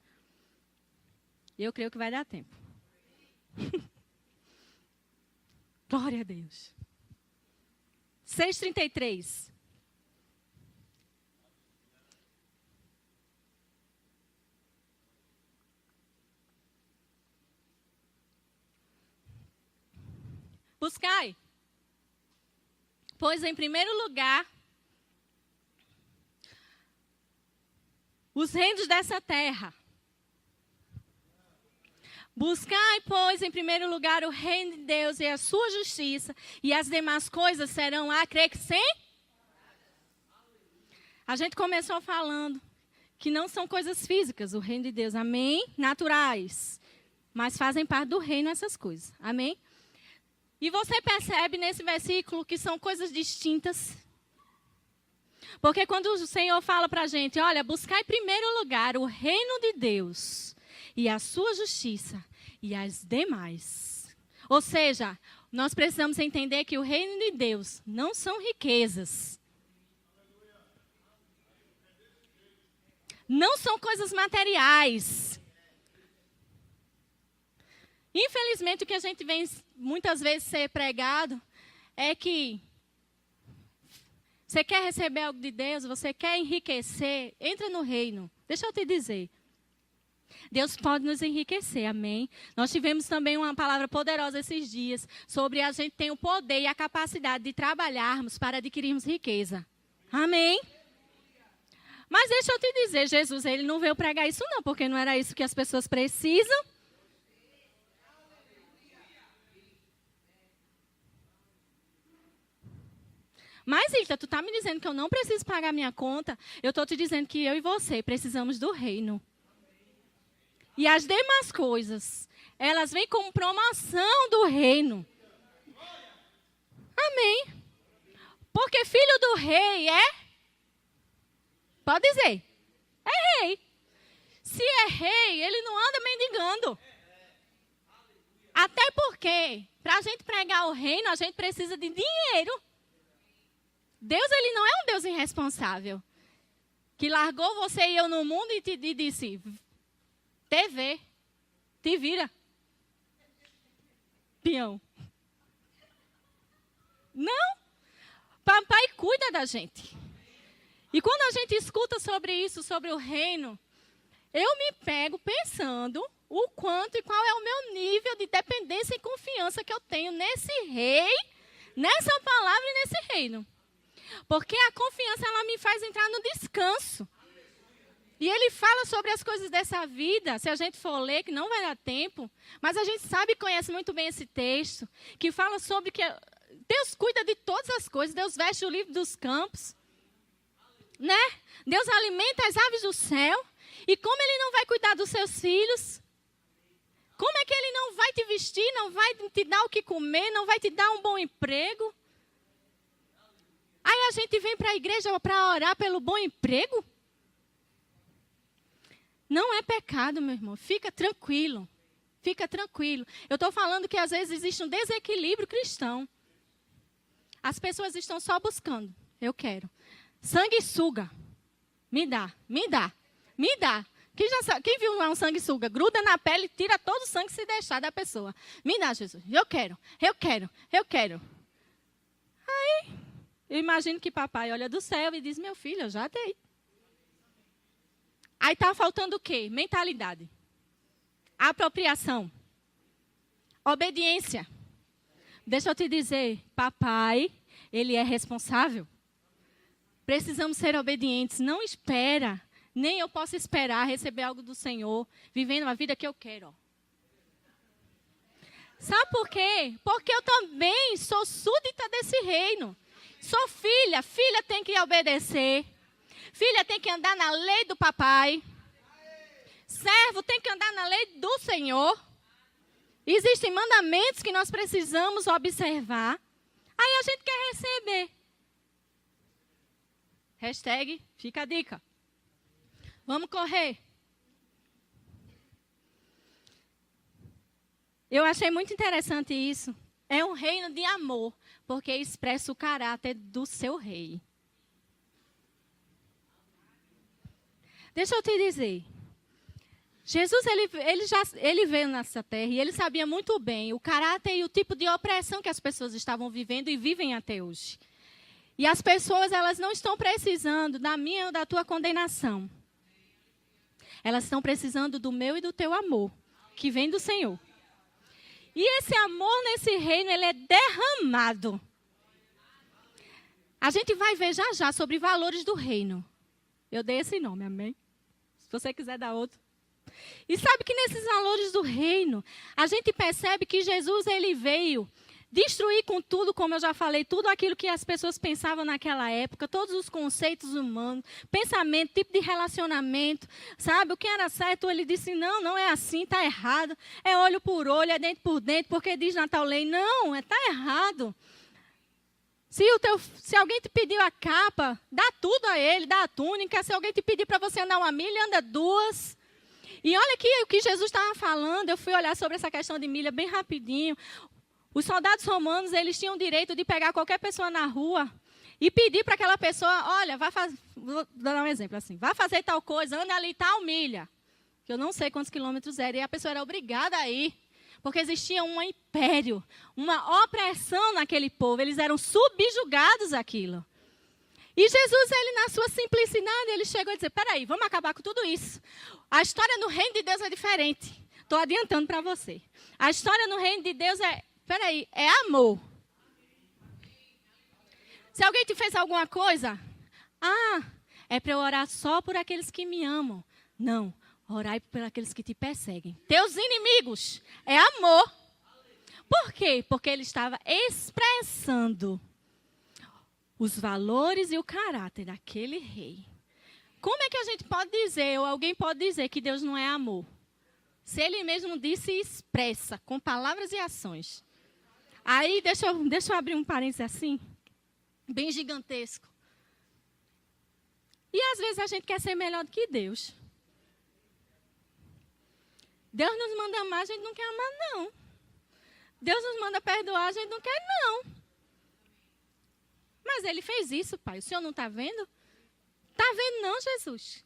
S1: E eu creio que vai dar tempo. Glória a Deus. 6:33. Buscai, pois em primeiro lugar, os reinos dessa terra. Buscai, pois, em primeiro lugar o reino de Deus e a sua justiça, e as demais coisas serão acrescentadas. A gente começou falando que não são coisas físicas, o reino de Deus, amém? Naturais, mas fazem parte do reino essas coisas, amém? E você percebe nesse versículo que são coisas distintas. Porque quando o Senhor fala para a gente, olha, buscar em primeiro lugar o reino de Deus e a sua justiça e as demais. Ou seja, nós precisamos entender que o reino de Deus não são riquezas. Não são coisas materiais. Infelizmente, o que a gente vê muitas vezes ser pregado é que você quer receber algo de Deus, você quer enriquecer, entra no reino. Deixa eu te dizer. Deus pode nos enriquecer, amém? Nós tivemos também uma palavra poderosa esses dias sobre a gente ter o poder e a capacidade de trabalharmos para adquirirmos riqueza. Amém? Mas deixa eu te dizer, Jesus, ele não veio pregar isso não, porque não era isso que as pessoas precisam. Mas, Ita, tu está me dizendo que eu não preciso pagar minha conta. Eu estou te dizendo que eu e você precisamos do reino. E as demais coisas, elas vêm como promoção do reino. Amém. Porque filho do rei é? Pode dizer. É rei. Se é rei, ele não anda mendigando. Até porque, para a gente pregar o reino, a gente precisa de dinheiro. Deus, ele não é um Deus irresponsável, que largou você e eu no mundo e disse, TV, te vira, peão. Não, papai cuida da gente. E quando a gente escuta sobre isso, sobre o reino, eu me pego pensando o quanto e qual é o meu nível de dependência e confiança que eu tenho nesse rei, nessa palavra e nesse reino. Porque a confiança, ela me faz entrar no descanso. E ele fala sobre as coisas dessa vida, se a gente for ler, que não vai dar tempo, mas a gente sabe e conhece muito bem esse texto, que fala sobre que Deus cuida de todas as coisas, Deus veste o livro dos campos, né? Deus alimenta as aves do céu, e como ele não vai cuidar dos seus filhos? Como é que ele não vai te vestir, não vai te dar o que comer, não vai te dar um bom emprego? Aí a gente vem para a igreja para orar pelo bom emprego? Não é pecado, meu irmão. Fica tranquilo. Fica tranquilo. Eu estou falando que às vezes existe um desequilíbrio cristão. As pessoas estão só buscando. Eu quero. Sanguessuga. Me dá, me dá, me dá. Quem viu lá um sanguessuga? Gruda na pele, tira todo o sangue se deixar da pessoa. Me dá, Jesus. Eu quero, eu quero, eu quero. Aí, eu imagino que papai olha do céu e diz, meu filho, eu já dei. Aí está faltando o quê? Mentalidade. Apropriação. Obediência. Deixa eu te dizer, papai, ele é responsável. Precisamos ser obedientes. Não espera, nem eu posso esperar receber algo do Senhor, vivendo a vida que eu quero. Sabe por quê? Porque eu também sou súdita desse reino. Sou filha, filha tem que obedecer. Filha tem que andar na lei do papai. Servo tem que andar na lei do Senhor. Existem mandamentos que nós precisamos observar. Aí a gente quer receber. Hashtag, fica a dica. Vamos correr. Eu achei muito interessante isso. É um reino de amor, porque expressa o caráter do seu rei. Deixa eu te dizer. Jesus, ele veio nessa terra e ele sabia muito bem o caráter e o tipo de opressão que as pessoas estavam vivendo e vivem até hoje. E as pessoas, elas não estão precisando da minha ou da tua condenação. Elas estão precisando do meu e do teu amor, que vem do Senhor. E esse amor nesse reino, ele é derramado. A gente vai ver já já sobre valores do reino. Eu dei esse nome, amém? Se você quiser dar outro. E sabe que nesses valores do reino, a gente percebe que Jesus, ele veio destruir com tudo, como eu já falei, tudo aquilo que as pessoas pensavam naquela época, todos os conceitos humanos, pensamento, tipo de relacionamento, sabe? O que era certo, ele disse, não, não é assim, está errado. É olho por olho, é dente por dente, porque diz na tal lei, não, está errado. Se alguém te pediu a capa, dá tudo a ele, dá a túnica. Se alguém te pedir para você andar 1 milha, anda 2. E olha aqui o que Jesus estava falando, eu fui olhar sobre essa questão de milha bem rapidinho. Os soldados romanos, eles tinham o direito de pegar qualquer pessoa na rua e pedir para aquela pessoa, olha, vou dar um exemplo assim, vai fazer tal coisa, anda ali tal milha, que eu não sei quantos quilômetros era, e a pessoa era obrigada a ir, porque existia um império, uma opressão naquele povo, eles eram subjugados àquilo. E Jesus, ele na sua simplicidade, ele chegou a dizer, peraí, vamos acabar com tudo isso. A história no reino de Deus é diferente. Estou adiantando para você. A história no reino de Deus é amor. Se alguém te fez alguma coisa, é para eu orar só por aqueles que me amam. Não, orai por aqueles que te perseguem. Teus inimigos, é amor. Por quê? Porque ele estava expressando os valores e o caráter daquele rei. Como é que a gente pode dizer, ou alguém pode dizer que Deus não é amor? Se ele mesmo disse e expressa, com palavras e ações. Aí, deixa eu abrir um parênteses assim, bem gigantesco. E às vezes a gente quer ser melhor do que Deus. Deus nos manda amar, a gente não quer amar, não. Deus nos manda perdoar, a gente não quer, não. Mas ele fez isso, pai. O senhor não está vendo? Está vendo não, Jesus?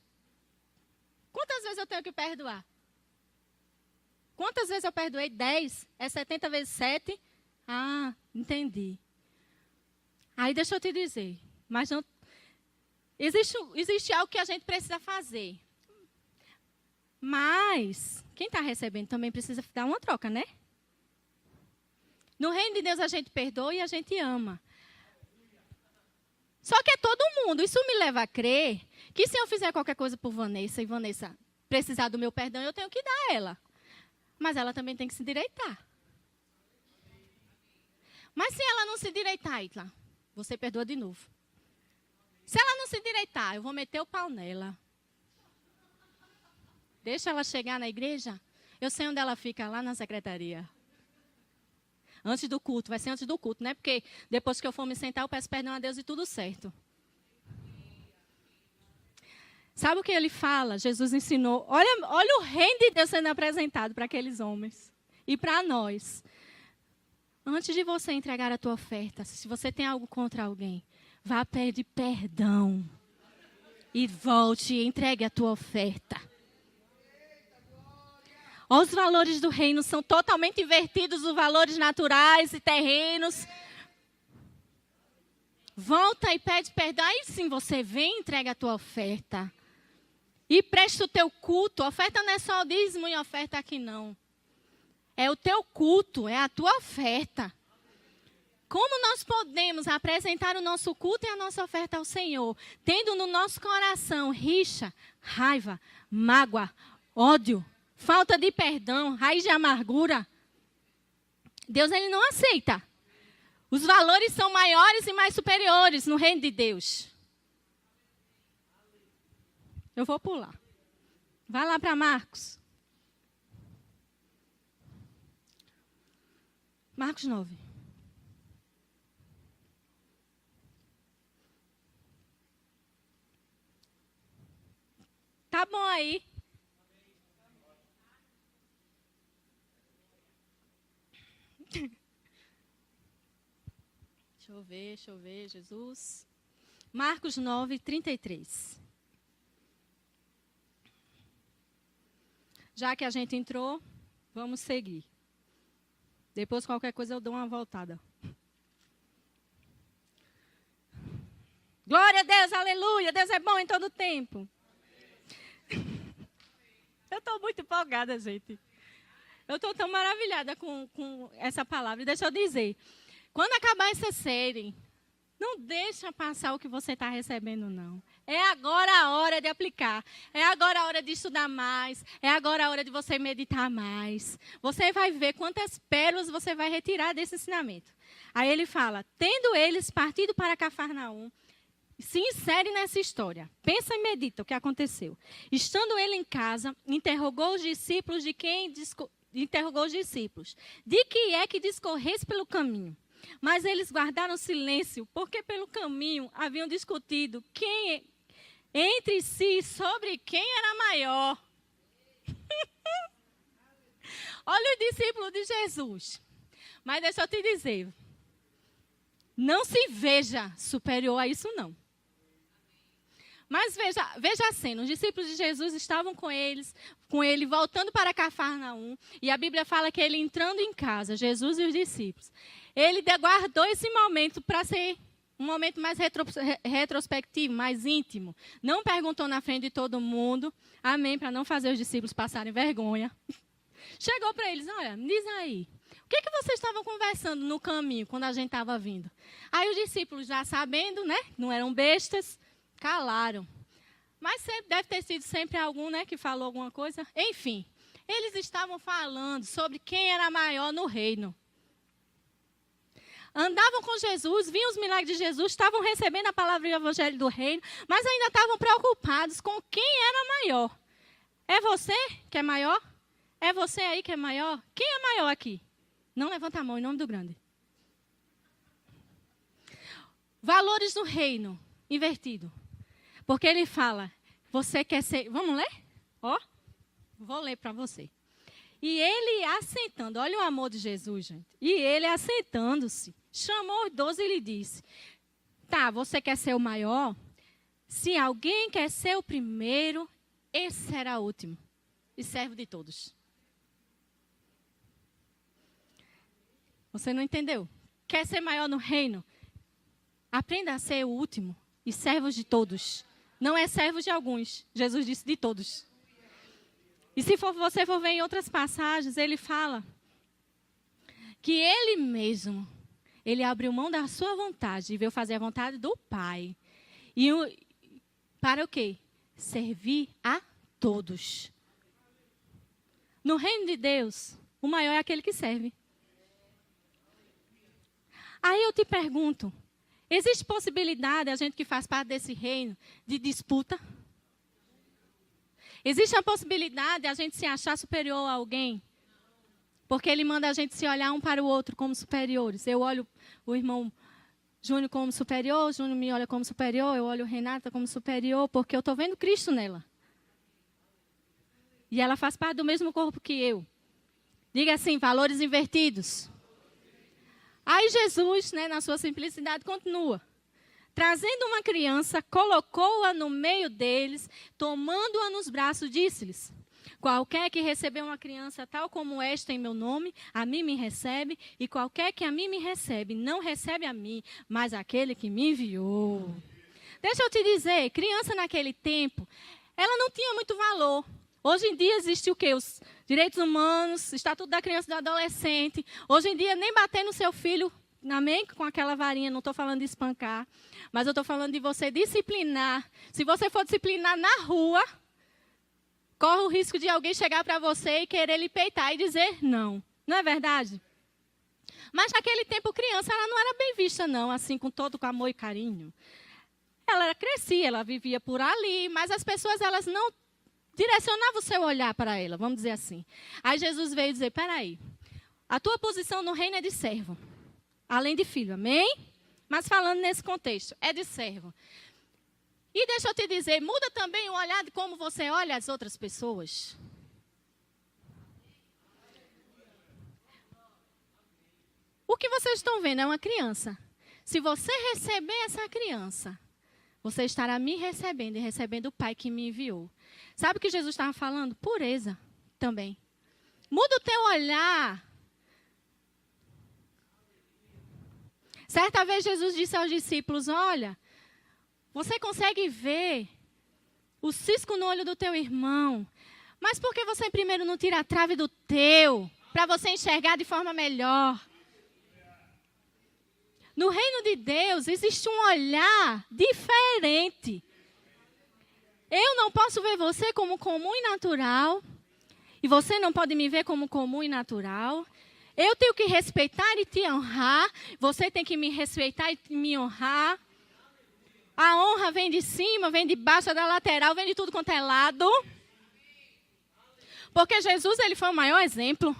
S1: Quantas vezes eu tenho que perdoar? Quantas vezes eu perdoei? 10? É 70 vezes 7? Ah, entendi. Aí deixa eu te dizer. Mas não, existe algo que a gente precisa fazer. Mas quem está recebendo também precisa dar uma troca, né? No reino de Deus a gente perdoa e a gente ama. Só que é todo mundo. Isso me leva a crer que se eu fizer qualquer coisa por Vanessa e Vanessa precisar do meu perdão, eu tenho que dar a ela. Mas ela também tem que se endireitar. Mas se ela não se endireitar, Itla, você perdoa de novo. Se ela não se endireitar, eu vou meter o pau nela. Deixa ela chegar na igreja. Eu sei onde ela fica, lá na secretaria. Antes do culto, vai ser antes do culto, né? Porque depois que eu for me sentar, eu peço perdão a Deus e tudo certo. Sabe o que ele fala? Jesus ensinou. Olha o reino de Deus sendo apresentado para aqueles homens e para nós. Antes de você entregar a tua oferta, se você tem algo contra alguém, vá pedir perdão. E volte e entregue a tua oferta. Os valores do reino são totalmente invertidos dos valores naturais e terrenos. Volta e pede perdão. Aí sim você vem e entrega a tua oferta. E presta o teu culto. A oferta não é só o dízimo e oferta aqui não. É o teu culto, é a tua oferta. Como nós podemos apresentar o nosso culto e a nossa oferta ao Senhor, tendo no nosso coração rixa, raiva, mágoa, ódio, falta de perdão, raiz de amargura? Deus ele não aceita. Os valores são maiores e mais superiores no reino de Deus. Eu vou pular. Vai lá para Marcos. Marcos 9. Tá bom aí. Deixa eu ver, Jesus. Marcos 9, 33. Já que a gente entrou, vamos seguir. Depois, qualquer coisa, eu dou uma voltada. Glória a Deus, aleluia. Deus é bom em todo tempo. Eu estou muito empolgada, gente. Eu estou tão maravilhada com essa palavra. Deixa eu dizer, quando acabar essa série, não deixa passar o que você está recebendo, não. É agora a hora de aplicar. É agora a hora de estudar mais. É agora a hora de você meditar mais. Você vai ver quantas pérolas você vai retirar desse ensinamento. Aí ele fala, tendo eles partido para Cafarnaum, se insere nessa história. Pensa e medita o que aconteceu. Estando ele em casa, interrogou os discípulos de que é que discorresse pelo caminho. Mas eles guardaram silêncio, porque pelo caminho haviam discutido entre si sobre quem era maior. Olha o discípulo de Jesus. Mas deixa eu te dizer, não se veja superior a isso não. Mas veja a cena, os discípulos de Jesus estavam com ele voltando para Cafarnaum, e a Bíblia fala que ele entrando em casa, Jesus e os discípulos, ele guardou esse momento para ser um momento mais retrospectivo, mais íntimo. Não perguntou na frente de todo mundo, amém, para não fazer os discípulos passarem vergonha. Chegou para eles, olha, me diz aí, o que vocês estavam conversando no caminho, quando a gente estava vindo? Aí os discípulos, já sabendo, né, não eram bestas, calaram. Mas deve ter sido sempre algum, né, que falou alguma coisa. Enfim, eles estavam falando sobre quem era maior no reino. Andavam com Jesus, viam os milagres de Jesus, estavam recebendo a palavra do evangelho do reino, mas ainda estavam preocupados com quem era maior. É você que é maior? É você aí que é maior? Quem é maior aqui? Não levanta a mão em nome do grande. Valores do reino invertido. Porque ele fala, você quer ser... Vamos ler? Ó, vou ler para você. E ele assentando, olha o amor de Jesus, gente. E ele assentando-se, chamou os 12 e lhe disse, tá, você quer ser o maior? Se alguém quer ser o primeiro, esse será o último. E servo de todos. Você não entendeu? Quer ser maior no reino? Aprenda a ser o último e servo de todos. Não é servo de alguns. Jesus disse de todos. E se você for ver em outras passagens, ele fala que ele mesmo, ele abriu mão da sua vontade e veio fazer a vontade do Pai. E para o quê? Servir a todos. No reino de Deus, o maior é aquele que serve. Aí eu te pergunto, existe possibilidade, a gente que faz parte desse reino, de disputa? Existe a possibilidade de a gente se achar superior a alguém? Porque ele manda a gente se olhar um para o outro como superiores. Eu olho o irmão Júnior como superior, o Júnior me olha como superior, eu olho Renata como superior, porque eu estou vendo Cristo nela. E ela faz parte do mesmo corpo que eu. Diga assim, valores invertidos. Aí Jesus, né, na sua simplicidade, continua. Trazendo uma criança, colocou-a no meio deles, tomando-a nos braços, disse-lhes: qualquer que receber uma criança tal como esta em meu nome, a mim me recebe, e qualquer que a mim me recebe, não recebe a mim, mas aquele que me enviou. Deixa eu te dizer, criança naquele tempo, ela não tinha muito valor. Hoje em dia existe o quê? Os direitos humanos, Estatuto da Criança e do Adolescente. Hoje em dia, nem bater no seu filho, amém? Com aquela varinha, não estou falando de espancar, mas eu estou falando de você disciplinar. Se você for disciplinar na rua, corre o risco de alguém chegar para você e querer lhe peitar e dizer não. Não é verdade? Mas naquele tempo, criança, ela não era bem vista, não, assim, com amor e carinho. Ela crescia, ela vivia por ali, mas as pessoas, elas não direcionavam o seu olhar para ela, vamos dizer assim. Aí Jesus veio dizer, peraí, a tua posição no reino é de servo, além de filho, amém? Mas falando nesse contexto, é de servo. E deixa eu te dizer, muda também o olhar de como você olha as outras pessoas. O que vocês estão vendo é uma criança. Se você receber essa criança, você estará me recebendo e recebendo o Pai que me enviou. Sabe o que Jesus estava falando? Pureza também. Muda o teu olhar. Certa vez Jesus disse aos discípulos, olha, você consegue ver o cisco no olho do teu irmão, mas por que você primeiro não tira a trave do teu, para você enxergar de forma melhor? No reino de Deus existe um olhar diferente. Eu não posso ver você como comum e natural, e você não pode me ver como comum e natural. Eu tenho que respeitar e te honrar, você tem que me respeitar e me honrar. A honra vem de cima, vem de baixo, da lateral, vem de tudo quanto é lado. Porque Jesus, ele foi o maior exemplo.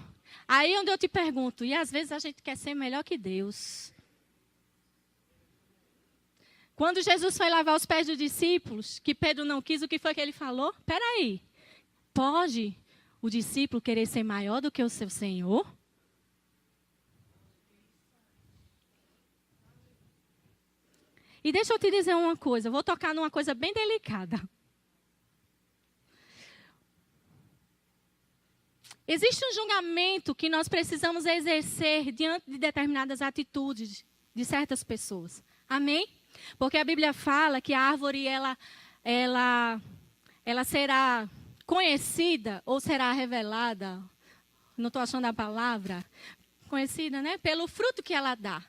S1: Aí onde eu te pergunto, e às vezes a gente quer ser melhor que Deus. Quando Jesus foi lavar os pés dos discípulos, que Pedro não quis, o que foi que ele falou? Peraí, pode o discípulo querer ser maior do que o seu Senhor? E deixa eu te dizer uma coisa, eu vou tocar numa coisa bem delicada. Existe um julgamento que nós precisamos exercer diante de determinadas atitudes de certas pessoas. Amém? Porque a Bíblia fala que a árvore, ela será conhecida ou será revelada, não estou achando a palavra, conhecida, né? Pelo fruto que ela dá.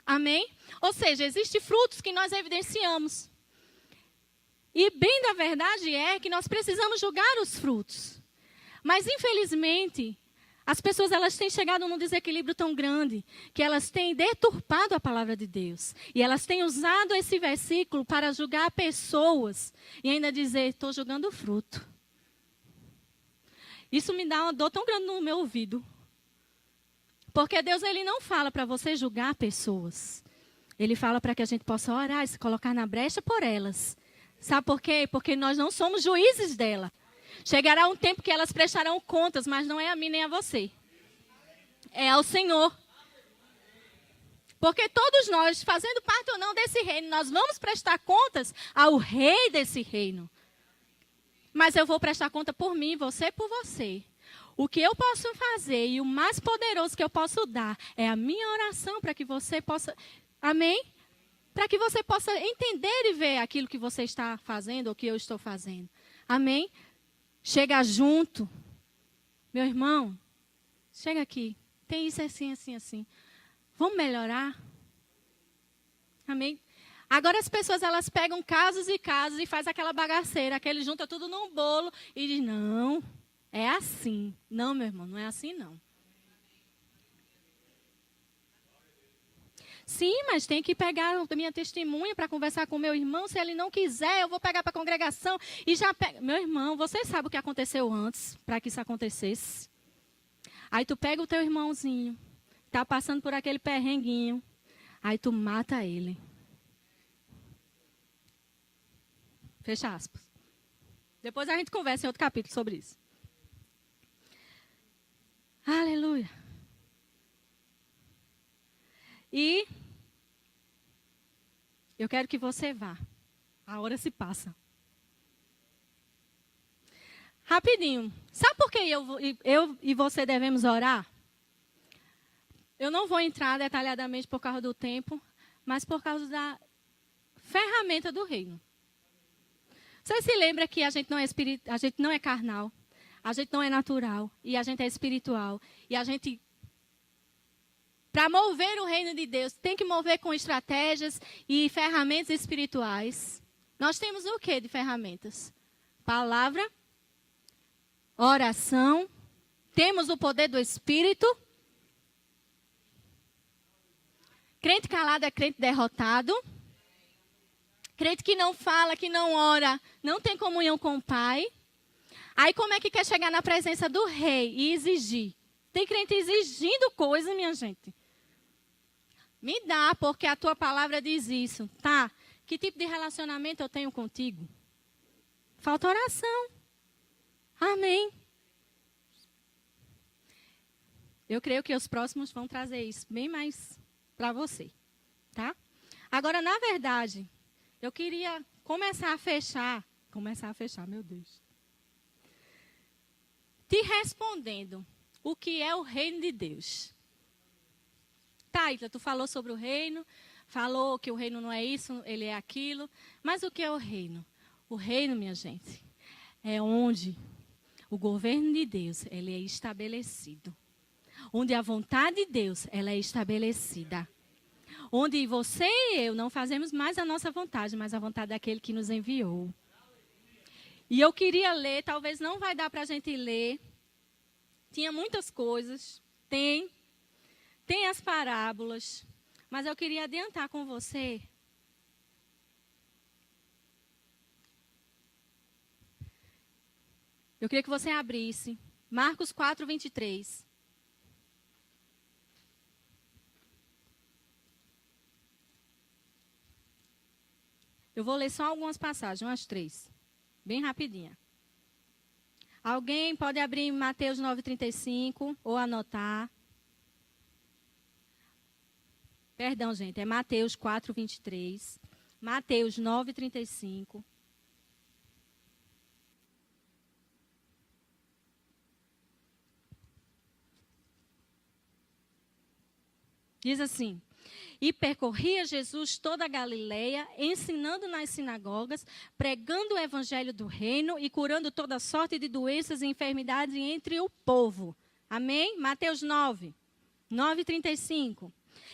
S1: Amém? Ou seja, existem frutos que nós evidenciamos. E bem da verdade é que nós precisamos julgar os frutos. Mas, infelizmente, as pessoas elas têm chegado num desequilíbrio tão grande que elas têm deturpado a palavra de Deus. E elas têm usado esse versículo para julgar pessoas e ainda dizer, estou julgando o fruto. Isso me dá uma dor tão grande no meu ouvido. Porque Deus ele não fala para você julgar pessoas. Ele fala para que a gente possa orar e se colocar na brecha por elas. Sabe por quê? Porque nós não somos juízes dela. Chegará um tempo que elas prestarão contas, mas não é a mim nem a você. É ao Senhor. Porque todos nós, fazendo parte ou não desse reino, nós vamos prestar contas ao rei desse reino. Mas eu vou prestar conta por mim, você por você. O que eu posso fazer e o mais poderoso que eu posso dar é a minha oração para que você possa, amém? Para que você possa entender e ver aquilo que você está fazendo ou que eu estou fazendo. Amém? Chega junto. Meu irmão, chega aqui. Tem isso assim, assim, assim. Vamos melhorar? Amém? Agora as pessoas elas pegam casos e casos e faz aquela bagaceira, aquele junta tudo num bolo e diz, não, é assim. Não, meu irmão, não é assim não. Sim, mas tem que pegar a minha testemunha para conversar com o meu irmão. Se ele não quiser, eu vou pegar para a congregação e já pega. Meu irmão, você sabe o que aconteceu antes para que isso acontecesse? Aí tu pega o teu irmãozinho, tá passando por aquele perrenguinho, aí tu mata ele. Fecha aspas. Depois a gente conversa em outro capítulo sobre isso. Aleluia. E eu quero que você vá. A hora se passa. Rapidinho. Sabe por que eu e você devemos orar? Eu não vou entrar detalhadamente por causa do tempo, mas por causa da ferramenta do reino. Você se lembra que a gente não é carnal, a gente não é natural, e a gente é espiritual. E a gente, para mover o reino de Deus, tem que mover com estratégias e ferramentas espirituais. Nós temos o que de ferramentas? Palavra, oração, temos o poder do Espírito. Crente calado é crente derrotado. Crente que não fala, que não ora, não tem comunhão com o Pai. Aí como é que quer chegar na presença do rei e exigir? Tem crente exigindo coisa, minha gente. Me dá, porque a tua palavra diz isso. Tá, que tipo de relacionamento eu tenho contigo? Falta oração. Amém. Eu creio que os próximos vão trazer isso bem mais para você. Tá? Agora, na verdade, eu queria começar a fechar, meu Deus. Te respondendo o que é o reino de Deus. Tá, Ita, tu falou sobre o reino, falou que o reino não é isso, ele é aquilo. Mas o que é o reino? O reino, minha gente, é onde o governo de Deus ele é estabelecido. Onde a vontade de Deus ela é estabelecida. Onde você e eu não fazemos mais a nossa vontade, mas a vontade daquele que nos enviou. E eu queria ler, talvez não vai dar para a gente ler. Tinha muitas coisas, tem as parábolas, mas eu queria adiantar com você. Eu queria que você abrisse Marcos 4, 23. Eu vou ler só algumas passagens, umas 3. Bem rapidinha. Alguém pode abrir em Mateus 9,35 ou anotar. Perdão, gente, é Mateus 4,23. Mateus 9,35. Diz assim: e percorria Jesus toda a Galileia, ensinando nas sinagogas, pregando o evangelho do reino e curando toda sorte de doenças e enfermidades entre o povo. Amém? Mateus 9, 9:35.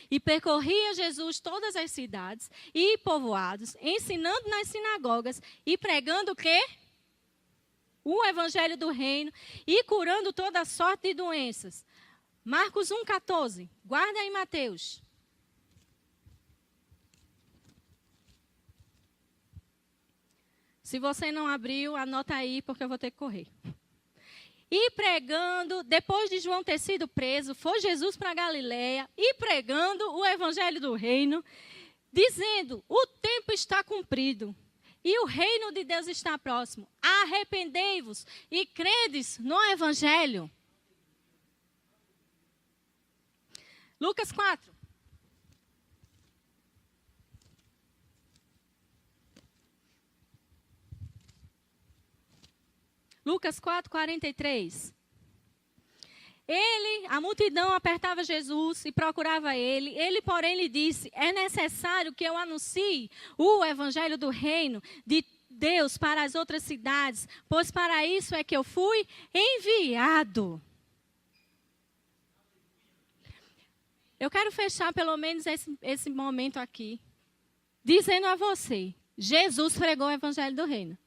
S1: E percorria Jesus todas as cidades e povoados, ensinando nas sinagogas e pregando o quê? O evangelho do reino e curando toda sorte de doenças. Marcos 1,14. Guarda aí, Mateus. Se você não abriu, anota aí, porque eu vou ter que correr. E pregando, depois de João ter sido preso, foi Jesus para Galileia e pregando o evangelho do reino, dizendo: o tempo está cumprido e o reino de Deus está próximo. Arrependei-vos e credes no evangelho. Lucas 4. Lucas 4, 43. A multidão apertava Jesus e procurava ele. Ele, porém, lhe disse: é necessário que eu anuncie o evangelho do reino de Deus para as outras cidades, pois para isso é que eu fui enviado. Eu quero fechar pelo menos esse momento aqui, dizendo a você: Jesus pregou o evangelho do reino.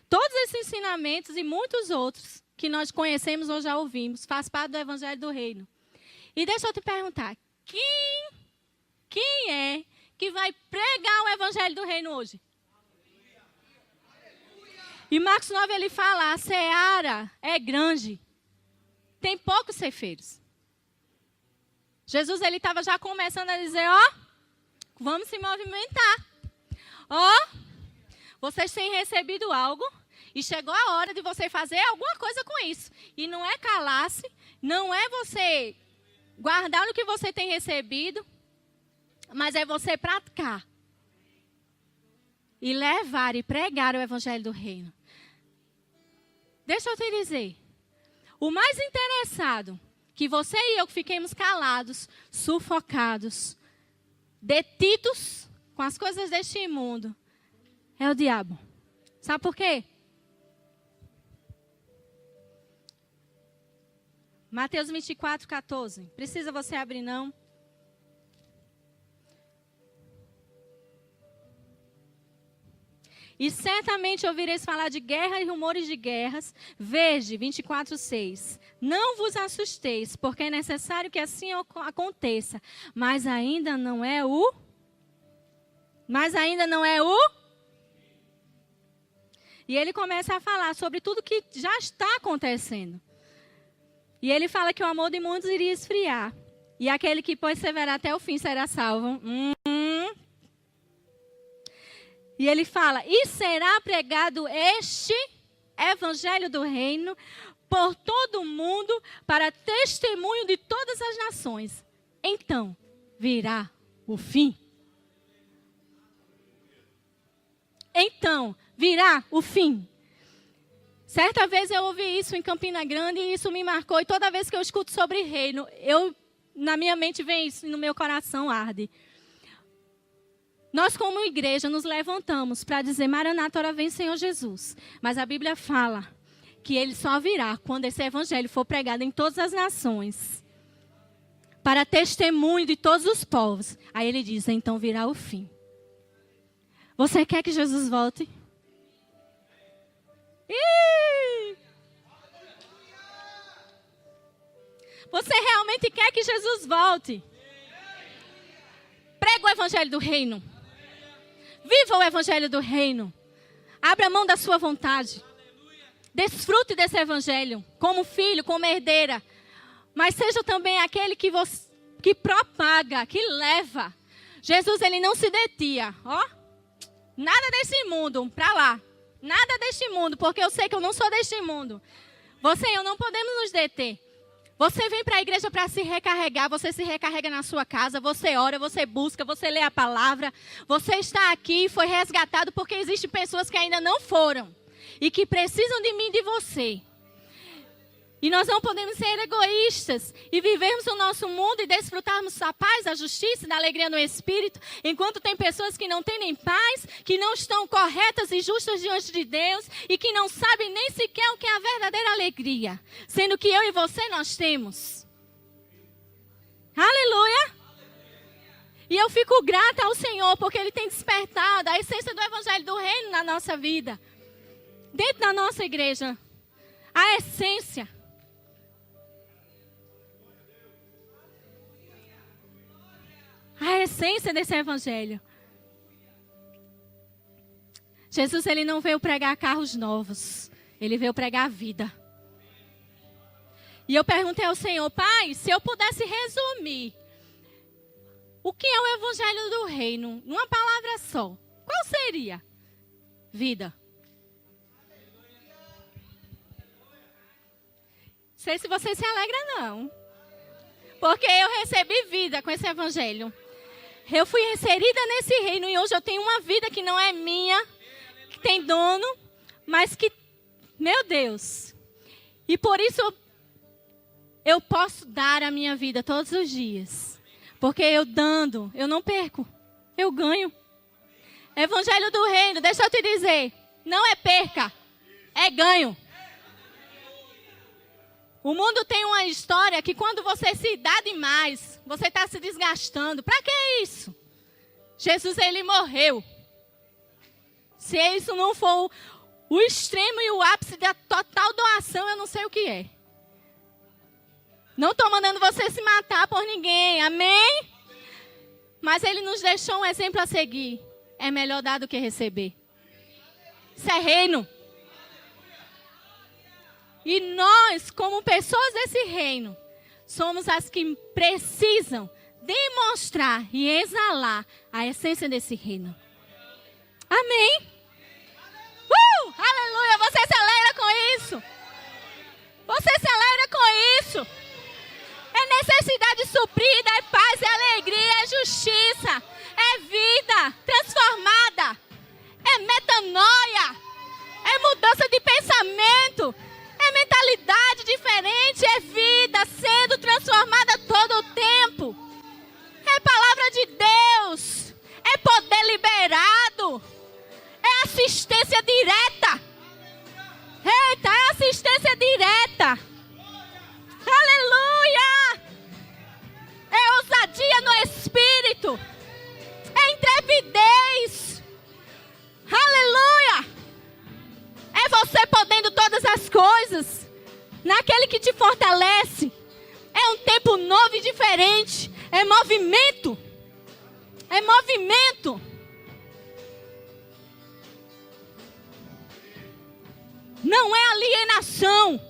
S1: Todos esses ensinamentos e muitos outros que nós conhecemos ou já ouvimos, faz parte do evangelho do reino. E deixa eu te perguntar, quem é que vai pregar o evangelho do reino hoje? E Marcos 9 ele fala: a seara é grande, tem poucos ceifeiros. Jesus ele estava já começando a dizer, ó, vamos se movimentar. Ó, vocês têm recebido algo e chegou a hora de você fazer alguma coisa com isso. E não é calar-se, não é você guardar o que você tem recebido, mas é você praticar. E levar e pregar o evangelho do reino. Deixa eu te dizer, o mais interessado que você e eu fiquemos calados, sufocados, detidos com as coisas deste mundo, é o diabo. Sabe por quê? Mateus 24, 14. Precisa você abrir, não? E certamente ouvireis falar de guerra e rumores de guerras. Vede, 24, 6. Não vos assusteis, porque é necessário que assim aconteça. Mas ainda não é o... E ele começa a falar sobre tudo que já está acontecendo. E ele fala que o amor de muitos iria esfriar. E aquele que perseverar até o fim será salvo. E ele fala, e será pregado este evangelho do reino por todo o mundo para testemunho de todas as nações. Então virá o fim. Então virá o fim. Certa vez eu ouvi isso em Campina Grande e isso me marcou. E toda vez que eu escuto sobre reino, na minha mente vem isso e no meu coração arde. Nós como igreja nos levantamos para dizer, Maranata, ora vem Senhor Jesus. Mas a Bíblia fala que ele só virá quando esse evangelho for pregado em todas as nações. Para testemunho de todos os povos. Aí ele diz, então virá o fim. Você quer que Jesus volte? Você realmente quer que Jesus volte? Prega o evangelho do reino. Viva o evangelho do reino. Abra mão da sua vontade. Desfrute desse evangelho. Como filho, como herdeira. Mas seja também aquele que propaga, que leva. Jesus, ele não se detia. Ó, nada desse mundo, pra lá. Nada deste mundo, porque eu sei que eu não sou deste mundo. Você e eu não podemos nos deter. Você vem para a igreja para se recarregar, você se recarrega na sua casa, você ora, você busca, você lê a palavra. Você está aqui e foi resgatado porque existem pessoas que ainda não foram e que precisam de mim e de você. E nós não podemos ser egoístas e vivermos o nosso mundo e desfrutarmos da paz, da justiça e da alegria no Espírito, enquanto tem pessoas que não têm nem paz, que não estão corretas e justas diante de Deus e que não sabem nem sequer o que é a verdadeira alegria, sendo que eu e você nós temos. Aleluia! E eu fico grata ao Senhor porque Ele tem despertado a essência do Evangelho do Reino na nossa vida, dentro da nossa igreja, a essência. A essência desse evangelho. Jesus, ele não veio pregar carros novos. Ele veio pregar a vida. E eu perguntei ao Senhor, Pai, se eu pudesse resumir o que é o evangelho do reino, numa palavra só, qual seria? Vida. Não sei se você se alegra, não. Porque eu recebi vida com esse evangelho. Eu fui inserida nesse reino e hoje eu tenho uma vida que não é minha, que tem dono, mas que, meu Deus. E por isso eu posso dar a minha vida todos os dias. Porque eu dando, eu não perco, eu ganho. Evangelho do reino, deixa eu te dizer, não é perca, é ganho. O mundo tem uma história que quando você se dá demais, você está se desgastando. Para que isso? Jesus, ele morreu. Se isso não for o extremo e o ápice da total doação, eu não sei o que é. Não estou mandando você se matar por ninguém, amém? Mas ele nos deixou um exemplo a seguir. É melhor dar do que receber. Isso é reino. E nós, como pessoas desse reino, somos as que precisam demonstrar e exalar a essência desse reino. Amém? Aleluia! Você se alegra com isso? Você se alegra com isso? É necessidade suprida, é paz, é alegria, é justiça, é vida transformada, é metanoia, é mudança de pensamento, é mentalidade diferente, é vida sendo transformada todo o tempo. É palavra de Deus, é poder liberado, é assistência direta. Eita, é assistência direta. Aleluia! É ousadia no espírito, é intrepidez. Aleluia! É você podendo todas as coisas naquele que te fortalece. É um tempo novo e diferente. É movimento. É movimento. Não é alienação.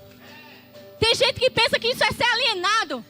S1: Tem gente que pensa que isso é ser alienado.